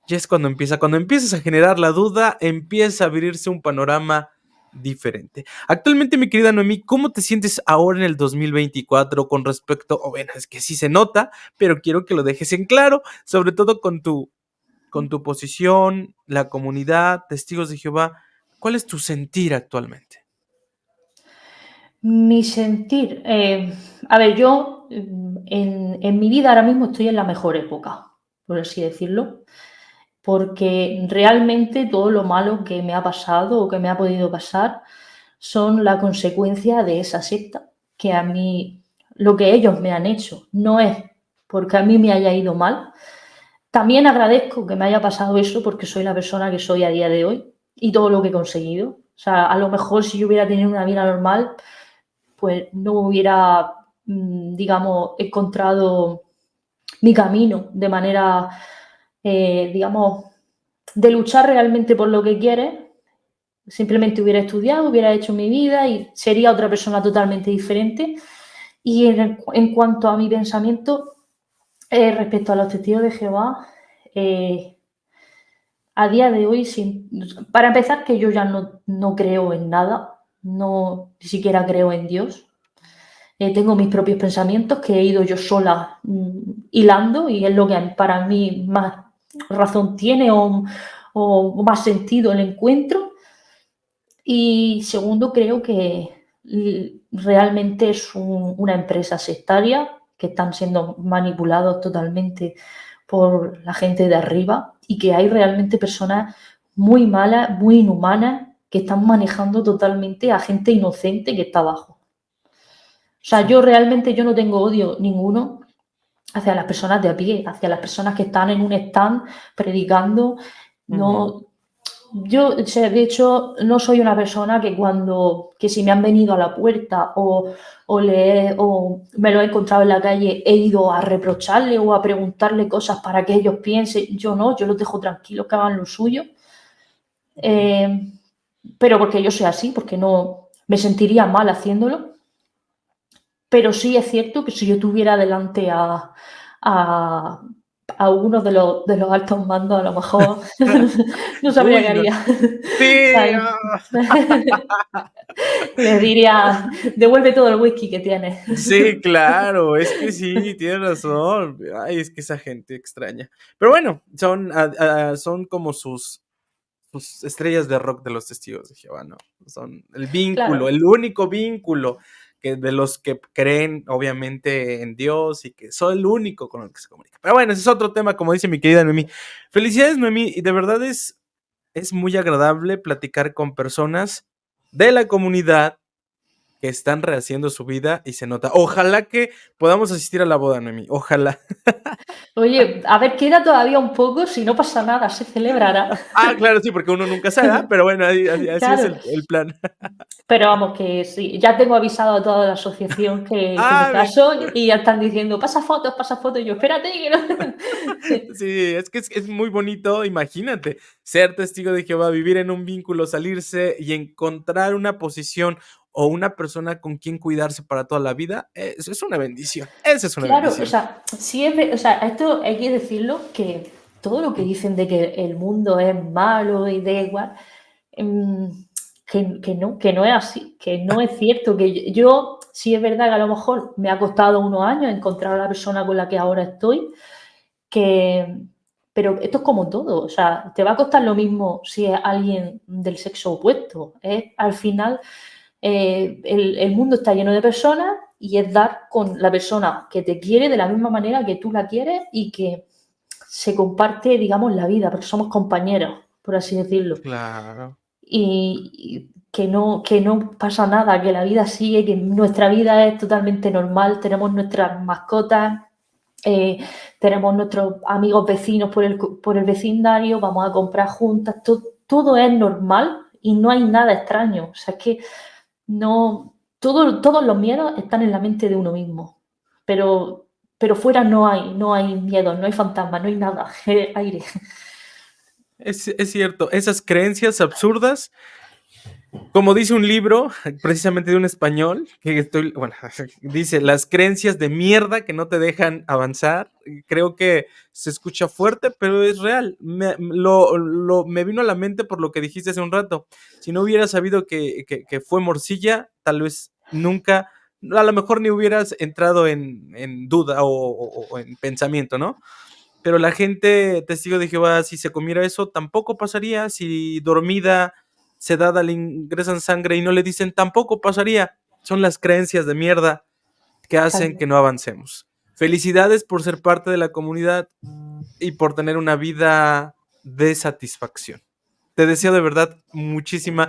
Ya es cuando empiezas a generar la duda, empieza a abrirse un panorama diferente. Actualmente, mi querida Noemí, ¿cómo te sientes ahora en el 2024 con respecto, o bueno, es que sí se nota, pero quiero que lo dejes en claro, sobre todo con tu posición, la comunidad, testigos de Jehová? ¿Cuál es tu sentir actualmente? Mi sentir, a ver, yo en mi vida ahora mismo estoy en la mejor época, por así decirlo, porque realmente todo lo malo que me ha pasado o que me ha podido pasar son la consecuencia de esa secta, que a mí, lo que ellos me han hecho, no es porque a mí me haya ido mal. También agradezco que me haya pasado eso porque soy la persona que soy a día de hoy y todo lo que he conseguido. O sea, a lo mejor si yo hubiera tenido una vida normal, pues no hubiera, digamos, encontrado mi camino de manera, digamos, de luchar realmente por lo que quieres. Simplemente hubiera estudiado, hubiera hecho mi vida y sería otra persona totalmente diferente. Y en cuanto a mi pensamiento respecto a los testigos de Jehová, a día de hoy, para empezar, que yo ya no creo en nada, no ni siquiera creo en Dios. Tengo mis propios pensamientos que he ido yo sola hilando y es lo que para mí más razón tiene o más sentido el encuentro. Y segundo, creo que realmente es una empresa sectaria que están siendo manipulados totalmente por la gente de arriba y que hay realmente personas muy malas, muy inhumanas, que están manejando totalmente a gente inocente que está abajo. O sea, Sí. yo realmente yo no tengo odio ninguno hacia las personas de a pie, hacia las personas que están en un stand predicando. Ujú. No, yo, o sea, de hecho, no soy una persona que si me han venido a la puerta o me lo he encontrado en la calle, he ido a reprocharle o a preguntarle cosas para que ellos piensen. Yo no, yo los dejo tranquilos, que hagan lo suyo. Eh, pero porque yo soy así, porque no me sentiría mal haciéndolo. Pero sí es cierto que si yo tuviera delante a, a uno de los altos mandos, a lo mejor no sabría qué Uy, no. haría. Sí. ¿Sabes? Le diría, devuelve todo el whisky que tienes. Sí, claro, es que sí, tienes razón. Ay, es que esa gente extraña. Pero bueno, son como sus estrellas de rock de los testigos de Jehová, ¿no? Son el vínculo, Claro, el único vínculo que de los que creen, obviamente, en Dios y que son el único con el que se comunica. Pero bueno, ese es otro tema, como dice mi querida Noemí. Felicidades, Noemí, y de verdad es muy agradable platicar con personas de la comunidad que están rehaciendo su vida y se nota. Ojalá que podamos asistir a la boda, Noemí. Ojalá. oye, a ver, queda todavía un poco, si no pasa nada, se celebrará. Ah, claro, sí, porque uno nunca sabe, ¿verdad? Pero bueno, así es Claro, el plan. pero vamos, que sí, ya tengo avisado a toda la asociación que me Ah, bien. caso y ya están diciendo, pasa fotos, y yo, espérate, que no. Sí, es que es muy bonito, imagínate, ser testigo de Jehová, vivir en un vínculo, salirse y encontrar una posición o una persona con quien cuidarse para toda la vida, eso es una bendición. Esa es una Claro, o bendición. sea, sí o sea, esto hay que decirlo que todo lo que dicen de que el mundo es malo y da igual, em, que no es así, que no es cierto, que yo sí es verdad que a lo mejor me ha costado unos años encontrar a la persona con la que ahora estoy, que, pero esto es como todo, o sea, te va a costar lo mismo si es alguien del sexo opuesto, es al final el mundo está lleno de personas y es dar con la persona que te quiere de la misma manera que tú la quieres y que se comparte, digamos, la vida, porque somos compañeros, por así decirlo. Claro. Y que no pasa nada, que la vida sigue, que nuestra vida es totalmente normal, tenemos nuestras mascotas, eh, tenemos nuestros amigos vecinos por el vecindario, vamos a comprar juntas, todo es normal y no hay nada extraño. O sea, es que no, todos los miedos están en la mente de uno mismo, pero pero fuera no hay miedo, no hay fantasma, no hay nada, aire. Es cierto, esas creencias absurdas, como dice un libro, precisamente de un español, bueno, dice, las creencias de mierda que no te dejan avanzar. Creo que se escucha fuerte, pero es real. Me vino a la mente por lo que dijiste hace un rato. Si no hubiera sabido que fue morcilla, tal vez nunca, a lo mejor ni hubieras entrado en duda o en pensamiento, ¿no? Pero la gente, testigo de Jehová, si se comiera eso, tampoco pasaría. Si dormida, sedada, le ingresan sangre y no le dicen, tampoco pasaría. Son las creencias de mierda que hacen que no avancemos. Felicidades por ser parte de la comunidad y por tener una vida de satisfacción. Te deseo de verdad muchísima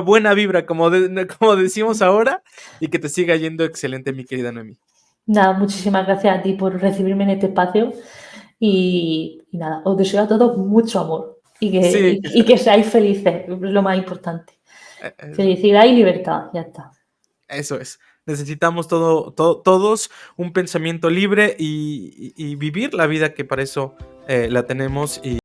buena vibra, como decimos ahora, y que te siga yendo excelente, mi querida Noemí. Nada, muchísimas gracias a ti por recibirme en este espacio y nada, os deseo a todos mucho amor Sí, y que seáis felices, lo más importante. Felicidad y libertad, ya está. eso es. Necesitamos todos un pensamiento libre y vivir la vida que para eso la tenemos. Y